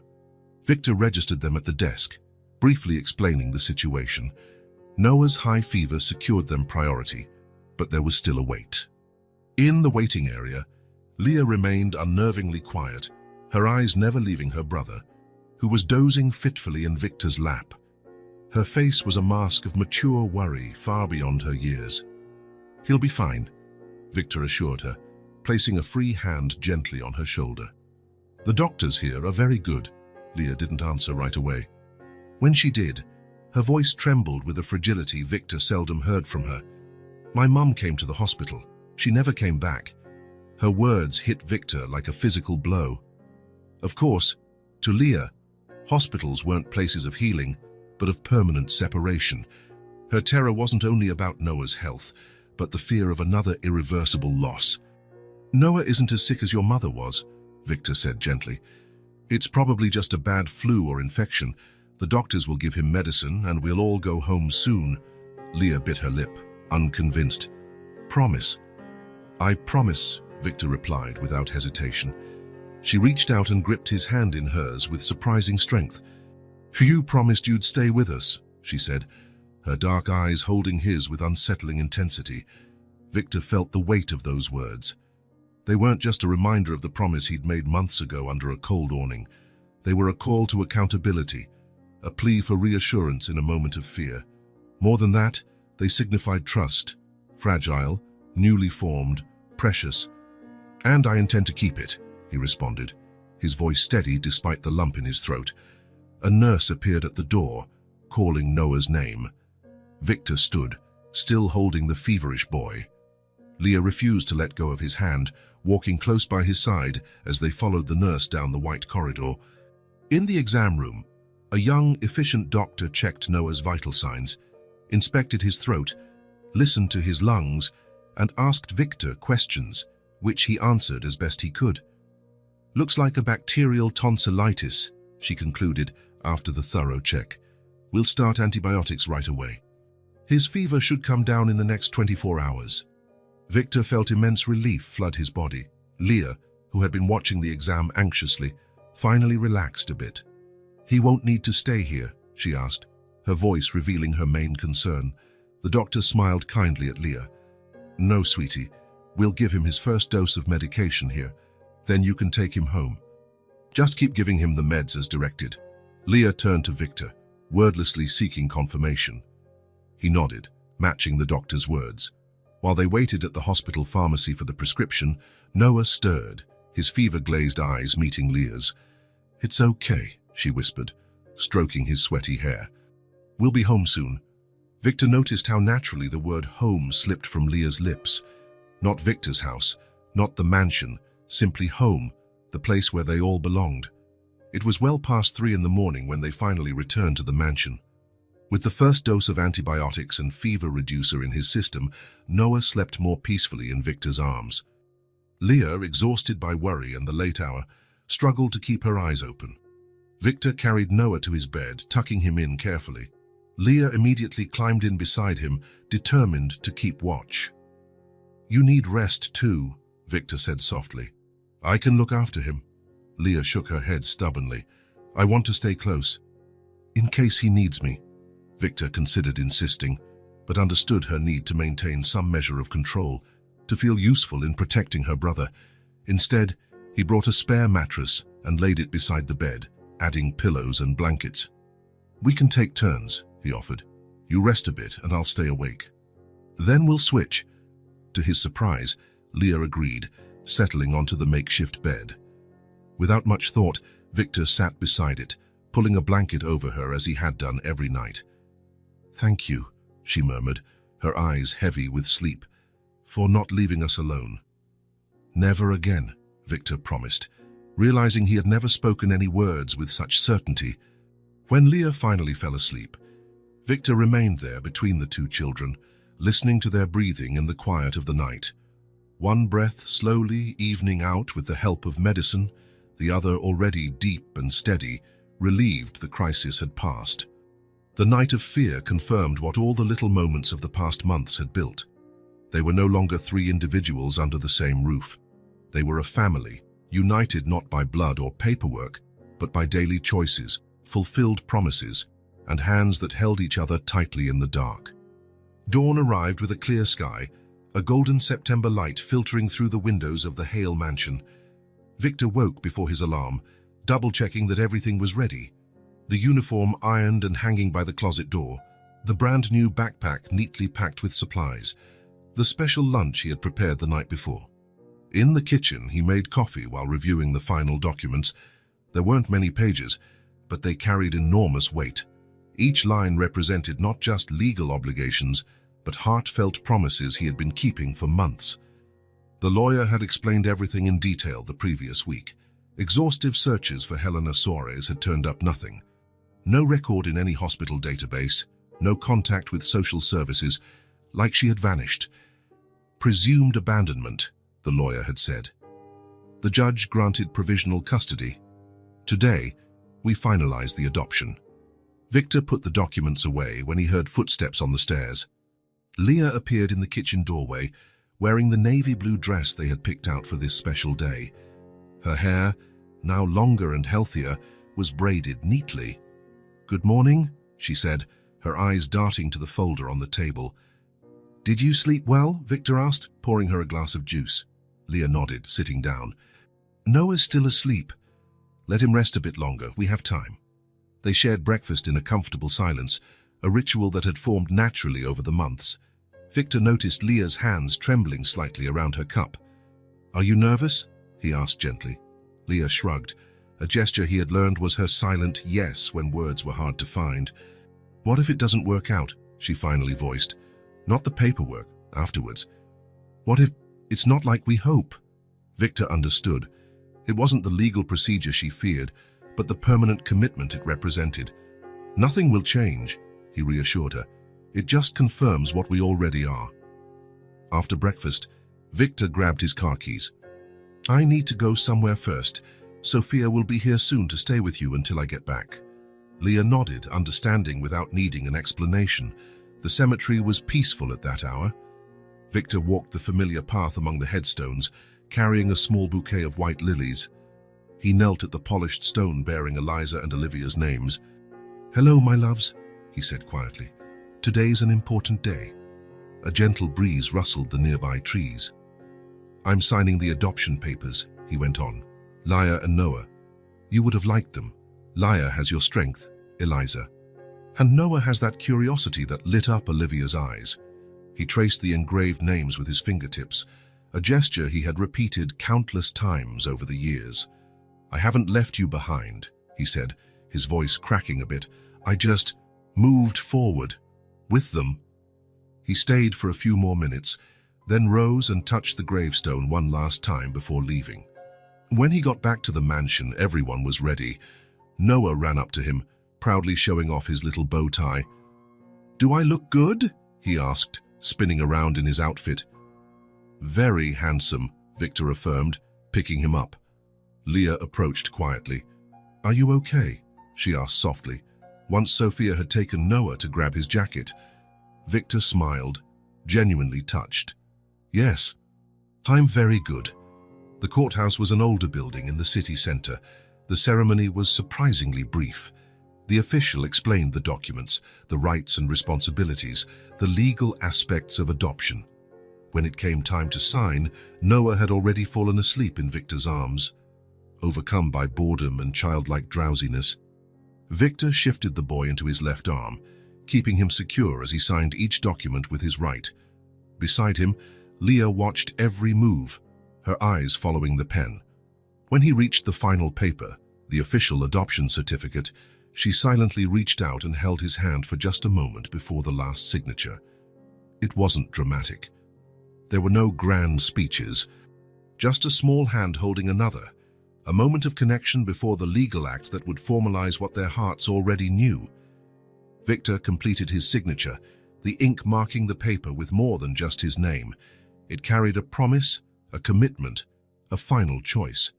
Victor registered them at the desk, briefly explaining the situation. Noah's high fever secured them priority, but there was still a wait. In the waiting area, Leah remained unnervingly quiet, her eyes never leaving her brother, who was dozing fitfully in Victor's lap. Her face was a mask of mature worry far beyond her years. "He'll be fine," Victor assured her, placing a free hand gently on her shoulder. "The doctors here are very good." Leah didn't answer right away. When she did, her voice trembled with a fragility Victor seldom heard from her. "My mum came to the hospital. She never came back." Her words hit Victor like a physical blow. Of course, to Leah, hospitals weren't places of healing, but of permanent separation. Her terror wasn't only about Noah's health, but the fear of another irreversible loss. "Noah isn't as sick as your mother was," Victor said gently. "It's probably just a bad flu or infection. The doctors will give him medicine and we'll all go home soon." Leah bit her lip, unconvinced. "Promise." "I promise," Victor replied without hesitation. She reached out and gripped his hand in hers with surprising strength. "You promised you'd stay with us," she said, her dark eyes holding his with unsettling intensity. Victor felt the weight of those words. They weren't just a reminder of the promise he'd made months ago under a cold awning. They were a call to accountability, a plea for reassurance in a moment of fear. More than that, they signified trust, fragile, newly formed, precious. "And I intend to keep it," he responded, his voice steady despite the lump in his throat. A nurse appeared at the door, calling Noah's name. Victor stood, still holding the feverish boy. Leah refused to let go of his hand, walking close by his side as they followed the nurse down the white corridor. In the exam room, a young, efficient doctor checked Noah's vital signs, inspected his throat, listened to his lungs, and asked Victor questions, which he answered as best he could. "Looks like a bacterial tonsillitis," she concluded after the thorough check. "We'll start antibiotics right away. His fever should come down in the next 24 hours. Victor felt immense relief flood his body. Leah, who had been watching the exam anxiously, finally relaxed a bit. "He won't need to stay here?" she asked, her voice revealing her main concern. The doctor smiled kindly at Leah. "No, sweetie. We'll give him his first dose of medication here. Then you can take him home. Just keep giving him the meds as directed." Leah turned to Victor, wordlessly seeking confirmation. He nodded, matching the doctor's words. While they waited at the hospital pharmacy for the prescription, Noah stirred, his fever-glazed eyes meeting Leah's. "It's okay," she whispered, stroking his sweaty hair. "We'll be home soon." Victor noticed how naturally the word home slipped from Leah's lips. Not Victor's house, not the mansion, simply home, the place where they all belonged. It was well past 3 in the morning when they finally returned to the mansion. With the first dose of antibiotics and fever reducer in his system, Noah slept more peacefully in Victor's arms. Leah, exhausted by worry and the late hour, struggled to keep her eyes open. Victor carried Noah to his bed, tucking him in carefully. Leah immediately climbed in beside him, determined to keep watch. "You need rest too," Victor said softly. "I can look after him." Leah shook her head stubbornly. "I want to stay close. In case he needs me." Victor considered insisting, but understood her need to maintain some measure of control, to feel useful in protecting her brother. Instead, he brought a spare mattress and laid it beside the bed, adding pillows and blankets. "We can take turns," he offered. "You rest a bit and I'll stay awake. Then we'll switch." To his surprise, Leah agreed, settling onto the makeshift bed. Without much thought, Victor sat beside it, pulling a blanket over her as he had done every night. "Thank you," she murmured, her eyes heavy with sleep, "for not leaving us alone." "Never again," Victor promised, realizing he had never spoken any words with such certainty. When Leah finally fell asleep, Victor remained there between the two children, listening to their breathing in the quiet of the night. One breath slowly evening out with the help of medicine, the other already deep and steady, relieved the crisis had passed. The night of fear confirmed what all the little moments of the past months had built. They were no longer 3 individuals under the same roof. They were a family, united not by blood or paperwork, but by daily choices, fulfilled promises, and hands that held each other tightly in the dark. Dawn arrived with a clear sky, a golden September light filtering through the windows of the Hale mansion. Victor woke before his alarm, double-checking that everything was ready. The uniform ironed and hanging by the closet door, the brand-new backpack neatly packed with supplies, the special lunch he had prepared the night before. In the kitchen, he made coffee while reviewing the final documents. There weren't many pages, but they carried enormous weight. Each line represented not just legal obligations, but heartfelt promises he had been keeping for months. The lawyer had explained everything in detail the previous week. Exhaustive searches for Helena Suarez had turned up nothing. No record in any hospital database, no contact with social services, like she had vanished. Presumed abandonment, the lawyer had said. The judge granted provisional custody. Today, we finalized the adoption. Victor put the documents away when he heard footsteps on the stairs. Leah appeared in the kitchen doorway, wearing the navy blue dress they had picked out for this special day. Her hair, now longer and healthier, was braided neatly. "Good morning," she said, her eyes darting to the folder on the table. "Did you sleep well?" Victor asked, pouring her a glass of juice. Leah nodded, sitting down. "Noah's still asleep. Let him rest a bit longer. We have time." They shared breakfast in a comfortable silence, a ritual that had formed naturally over the months. Victor noticed Leah's hands trembling slightly around her cup. "Are you nervous?" he asked gently. Leah shrugged. A gesture he had learned was her silent yes when words were hard to find. "What if it doesn't work out?" she finally voiced. "Not the paperwork, afterwards. What if it's not like we hope?" Victor understood. It wasn't the legal procedure she feared, but the permanent commitment it represented. "Nothing will change," he reassured her. "It just confirms what we already are." After breakfast, Victor grabbed his car keys. "I need to go somewhere first. Sophia will be here soon to stay with you until I get back." Leah nodded, understanding without needing an explanation. The cemetery was peaceful at that hour. Victor walked the familiar path among the headstones, carrying a small bouquet of white lilies. He knelt at the polished stone bearing Eliza and Olivia's names. "Hello, my loves," he said quietly. "Today's an important day." A gentle breeze rustled the nearby trees. "I'm signing the adoption papers," he went on. "Leah and Noah. You would have liked them. Leah has your strength, Eliza. And Noah has that curiosity that lit up Olivia's eyes." He traced the engraved names with his fingertips, a gesture he had repeated countless times over the years. "I haven't left you behind," he said, his voice cracking a bit. "I just moved forward with them." He stayed for a few more minutes, then rose and touched the gravestone one last time before leaving. When he got back to the mansion, everyone was ready. Noah ran up to him, proudly showing off his little bow tie. "Do I look good?" he asked, spinning around in his outfit. "Very handsome," Victor affirmed, picking him up. Leah approached quietly. "Are you okay?" she asked softly, once Sophia had taken Noah to grab his jacket. Victor smiled, genuinely touched. "Yes, I'm very good." The courthouse was an older building in the city center. The ceremony was surprisingly brief. The official explained the documents, the rights and responsibilities, the legal aspects of adoption. When it came time to sign, Noah had already fallen asleep in Victor's arms, overcome by boredom and childlike drowsiness. Victor shifted the boy into his left arm, keeping him secure as he signed each document with his right. Beside him, Leah watched every move, her eyes following the pen. When he reached the final paper, the official adoption certificate, she silently reached out and held his hand for just a moment before the last signature. It wasn't dramatic. There were no grand speeches, just a small hand holding another, a moment of connection before the legal act that would formalize what their hearts already knew. Victor completed his signature, the ink marking the paper with more than just his name. It carried a promise, a commitment, a final choice.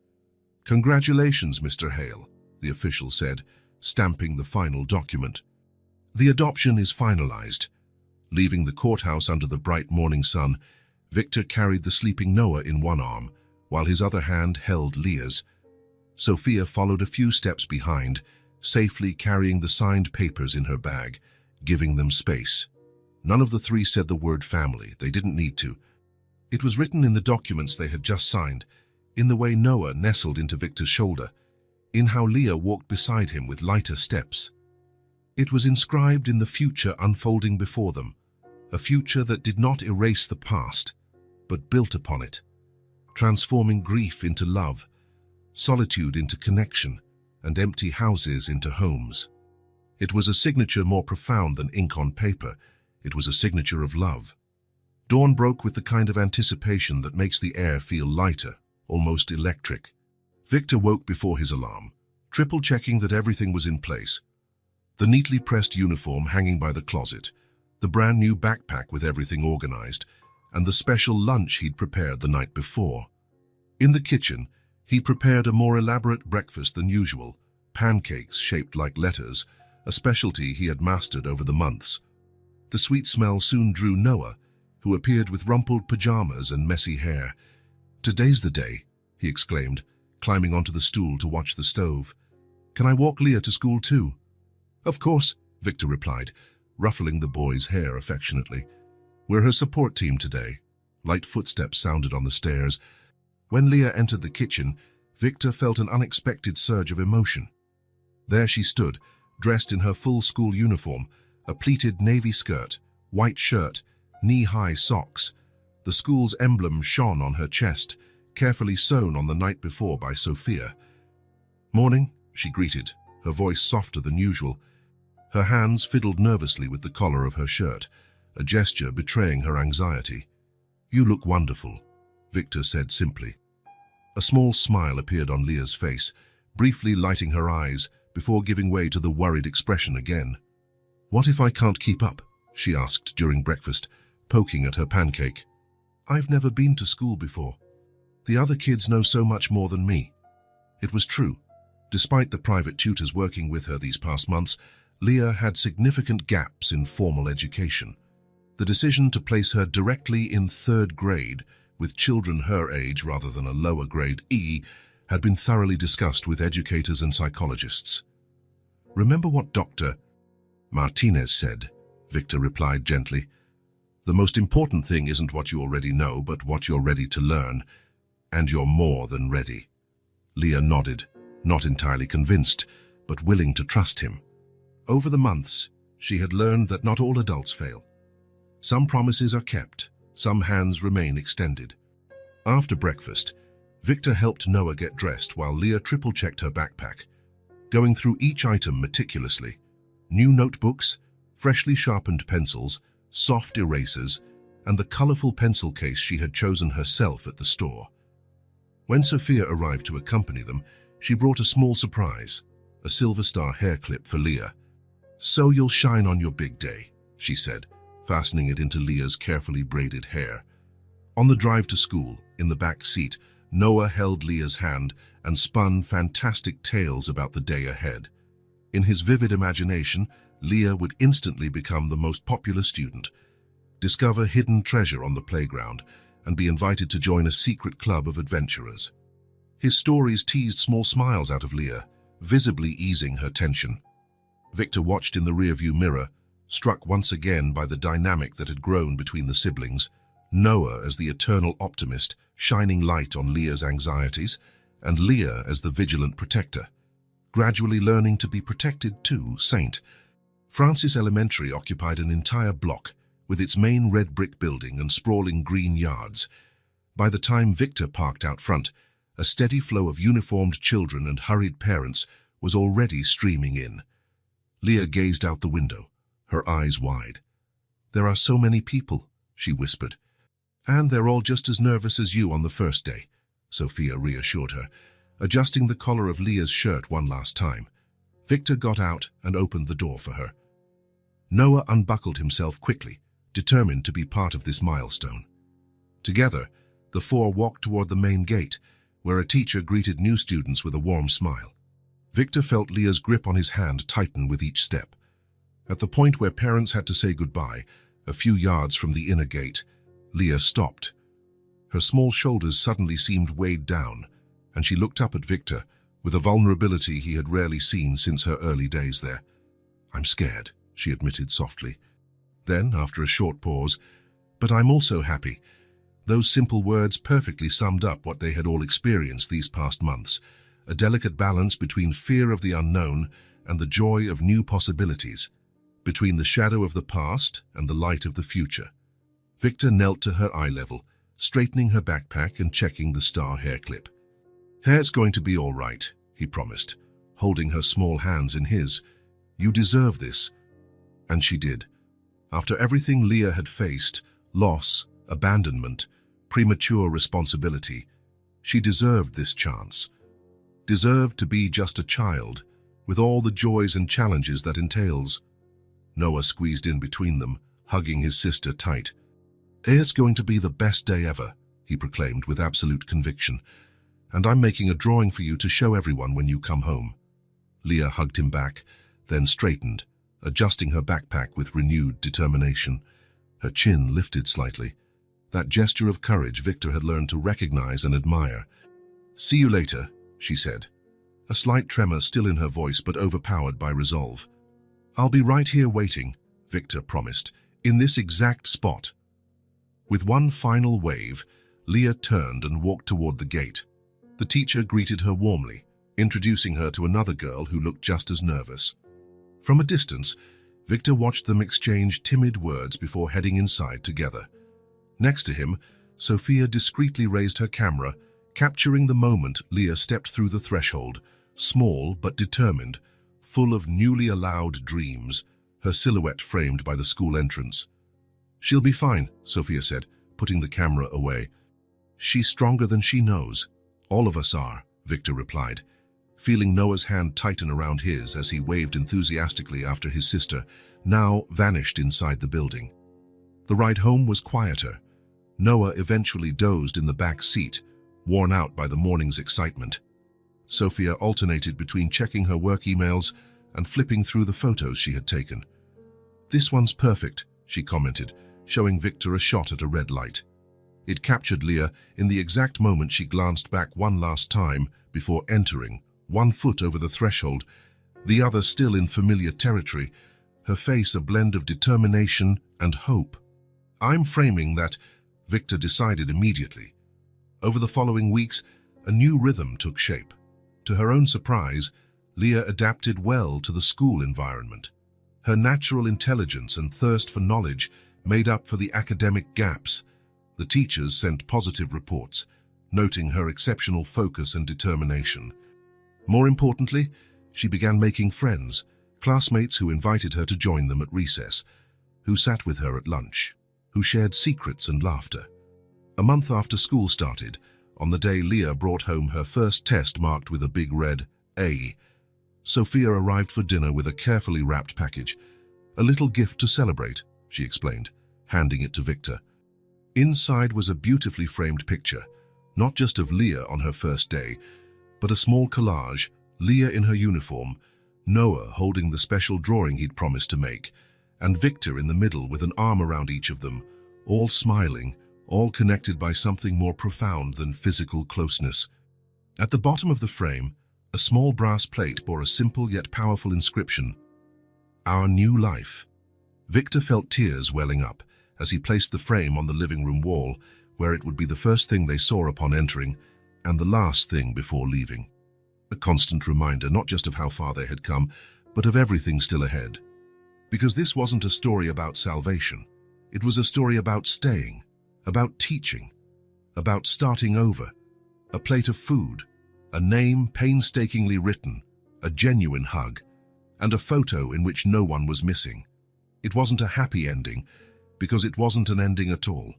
"Congratulations, Mr. Hale," the official said, stamping the final document. "The adoption is finalized." Leaving the courthouse under the bright morning sun, Victor carried the sleeping Noah in one arm, while his other hand held Leah's. Sophia followed a few steps behind, safely carrying the signed papers in her bag, giving them space. None of the three said the word family. They didn't need to. It was written in the documents they had just signed, in the way Noah nestled into Victor's shoulder, in how Leah walked beside him with lighter steps. It was inscribed in the future unfolding before them, a future that did not erase the past, but built upon it, transforming grief into love, solitude into connection, and empty houses into homes. It was a signature more profound than ink on paper. It was a signature of love. Dawn broke with the kind of anticipation that makes the air feel lighter, almost electric. Victor woke before his alarm, triple-checking that everything was in place. The neatly pressed uniform hanging by the closet, the brand-new backpack with everything organized, and the special lunch he'd prepared the night before. In the kitchen, he prepared a more elaborate breakfast than usual, pancakes shaped like letters, a specialty he had mastered over the months. The sweet smell soon drew Noah, who appeared with rumpled pajamas and messy hair. "Today's the day," he exclaimed, climbing onto the stool to watch the stove. "Can I walk Leah to school too?" "Of course," Victor replied, ruffling the boy's hair affectionately. "We're her support team today." Light footsteps sounded on the stairs. When Leah entered the kitchen, Victor felt an unexpected surge of emotion. There she stood, dressed in her full school uniform, a pleated navy skirt, white shirt, knee-high socks. The school's emblem shone on her chest, carefully sewn on the night before by Sophia. "Morning," she greeted, her voice softer than usual. Her hands fiddled nervously with the collar of her shirt, a gesture betraying her anxiety. "You look wonderful," Victor said simply. A small smile appeared on Leah's face, briefly lighting her eyes before giving way to the worried expression again. "What if I can't keep up?" she asked during breakfast, poking at her pancake. "I've never been to school before. The other kids know so much more than me." It was true. Despite the private tutors working with her these past months, Leah had significant gaps in formal education. The decision to place her directly in 3rd grade, with children her age rather than a lower grade E, had been thoroughly discussed with educators and psychologists. "Remember what Dr. Martinez said," Victor replied gently. "The most important thing isn't what you already know, but what you're ready to learn. And you're more than ready." Leah nodded, not entirely convinced, but willing to trust him. Over the months, she had learned that not all adults fail. Some promises are kept, some hands remain extended. After breakfast, Victor helped Noah get dressed while Leah triple-checked her backpack, going through each item meticulously. New notebooks, freshly sharpened pencils, soft erasers, and the colorful pencil case she had chosen herself at the store. When Sophia arrived to accompany them, she brought a small surprise, a silver star hair clip for Leah. "So you'll shine on your big day," she said, fastening it into Leah's carefully braided hair. On the drive to school, in the back seat, Noah held Leah's hand and spun fantastic tales about the day ahead. In his vivid imagination, Leah would instantly become the most popular student, discover hidden treasure on the playground, and be invited to join a secret club of adventurers. His stories teased small smiles out of Leah, visibly easing her tension. Victor watched in the rearview mirror, struck once again by the dynamic that had grown between the siblings, Noah as the eternal optimist, shining light on Leah's anxieties, and Leah as the vigilant protector, gradually learning to be protected too, Saint. Francis Elementary occupied an entire block, with its main red brick building and sprawling green yards. By the time Victor parked out front, a steady flow of uniformed children and hurried parents was already streaming in. Leah gazed out the window, her eyes wide. "There are so many people," she whispered. "And they're all just as nervous as you on the first day," Sophia reassured her, adjusting the collar of Leah's shirt one last time. Victor got out and opened the door for her. Noah unbuckled himself quickly, determined to be part of this milestone. Together, the four walked toward the main gate, where a teacher greeted new students with a warm smile. Victor felt Leah's grip on his hand tighten with each step. At the point where parents had to say goodbye, a few yards from the inner gate, Leah stopped. Her small shoulders suddenly seemed weighed down, and she looked up at Victor with a vulnerability he had rarely seen since her early days there. "I'm scared," she admitted softly. Then, after a short pause, "But I'm also happy." Those simple words perfectly summed up what they had all experienced these past months, a delicate balance between fear of the unknown and the joy of new possibilities, between the shadow of the past and the light of the future. Victor knelt to her eye level, straightening her backpack and checking the star hair clip. "Hair's going to be all right," he promised, holding her small hands in his. "You deserve this." And she did. After everything Leah had faced, loss, abandonment, premature responsibility, she deserved this chance. Deserved to be just a child, with all the joys and challenges that entails. Noah squeezed in between them, hugging his sister tight. "It's going to be the best day ever," he proclaimed with absolute conviction. "And I'm making a drawing for you to show everyone when you come home." Leah hugged him back, then straightened, adjusting her backpack with renewed determination. Her chin lifted slightly, that gesture of courage Victor had learned to recognize and admire. "See you later," she said, a slight tremor still in her voice but overpowered by resolve. "I'll be right here waiting," Victor promised, "in this exact spot." With one final wave, Leah turned and walked toward the gate. The teacher greeted her warmly, introducing her to another girl who looked just as nervous. From a distance, Victor watched them exchange timid words before heading inside together. Next to him, Sophia discreetly raised her camera, capturing the moment Leah stepped through the threshold, small but determined, full of newly allowed dreams, her silhouette framed by the school entrance. "She'll be fine," Sophia said, putting the camera away. "She's stronger than she knows. All of us are," Victor replied, feeling Noah's hand tighten around his as he waved enthusiastically after his sister, now vanished inside the building. The ride home was quieter. Noah eventually dozed in the back seat, worn out by the morning's excitement. Sophia alternated between checking her work emails and flipping through the photos she had taken. "This one's perfect," she commented, showing Victor a shot at a red light. It captured Leah in the exact moment she glanced back one last time before entering, one foot over the threshold, the other still in familiar territory, her face a blend of determination and hope. "I'm framing that," Victor decided immediately. Over the following weeks, a new rhythm took shape. To her own surprise, Leah adapted well to the school environment. Her natural intelligence and thirst for knowledge made up for the academic gaps. The teachers sent positive reports, noting her exceptional focus and determination. More importantly, she began making friends, classmates who invited her to join them at recess, who sat with her at lunch, who shared secrets and laughter. A month after school started, on the day Leah brought home her first test marked with a big red A, Sophia arrived for dinner with a carefully wrapped package. "A little gift to celebrate," she explained, handing it to Victor. Inside was a beautifully framed picture, not just of Leah on her first day, but a small collage, Leah in her uniform, Noah holding the special drawing he'd promised to make, and Victor in the middle with an arm around each of them, all smiling, all connected by something more profound than physical closeness. At the bottom of the frame, a small brass plate bore a simple yet powerful inscription, "Our New Life." Victor felt tears welling up as he placed the frame on the living room wall, where it would be the first thing they saw upon entering and the last thing before leaving. A constant reminder not just of how far they had come, but of everything still ahead. Because this wasn't a story about salvation. It was a story about staying, about teaching, about starting over. A plate of food, a name painstakingly written, a genuine hug, and a photo in which no one was missing. It wasn't a happy ending, because it wasn't an ending at all.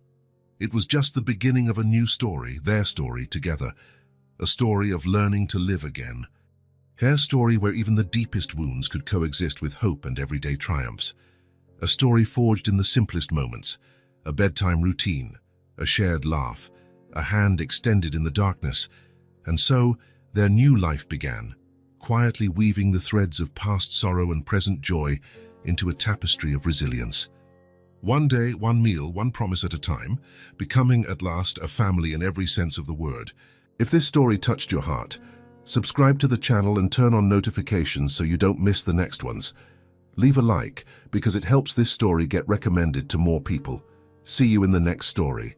It was just the beginning of a new story, their story together, a story of learning to live again. Her story where even the deepest wounds could coexist with hope and everyday triumphs. A story forged in the simplest moments, a bedtime routine, a shared laugh, a hand extended in the darkness, and so their new life began, quietly weaving the threads of past sorrow and present joy into a tapestry of resilience. One day, one meal, one promise at a time, becoming at last a family in every sense of the word. If this story touched your heart, subscribe to the channel and turn on notifications so you don't miss the next ones. Leave a like because it helps this story get recommended to more people. See you in the next story.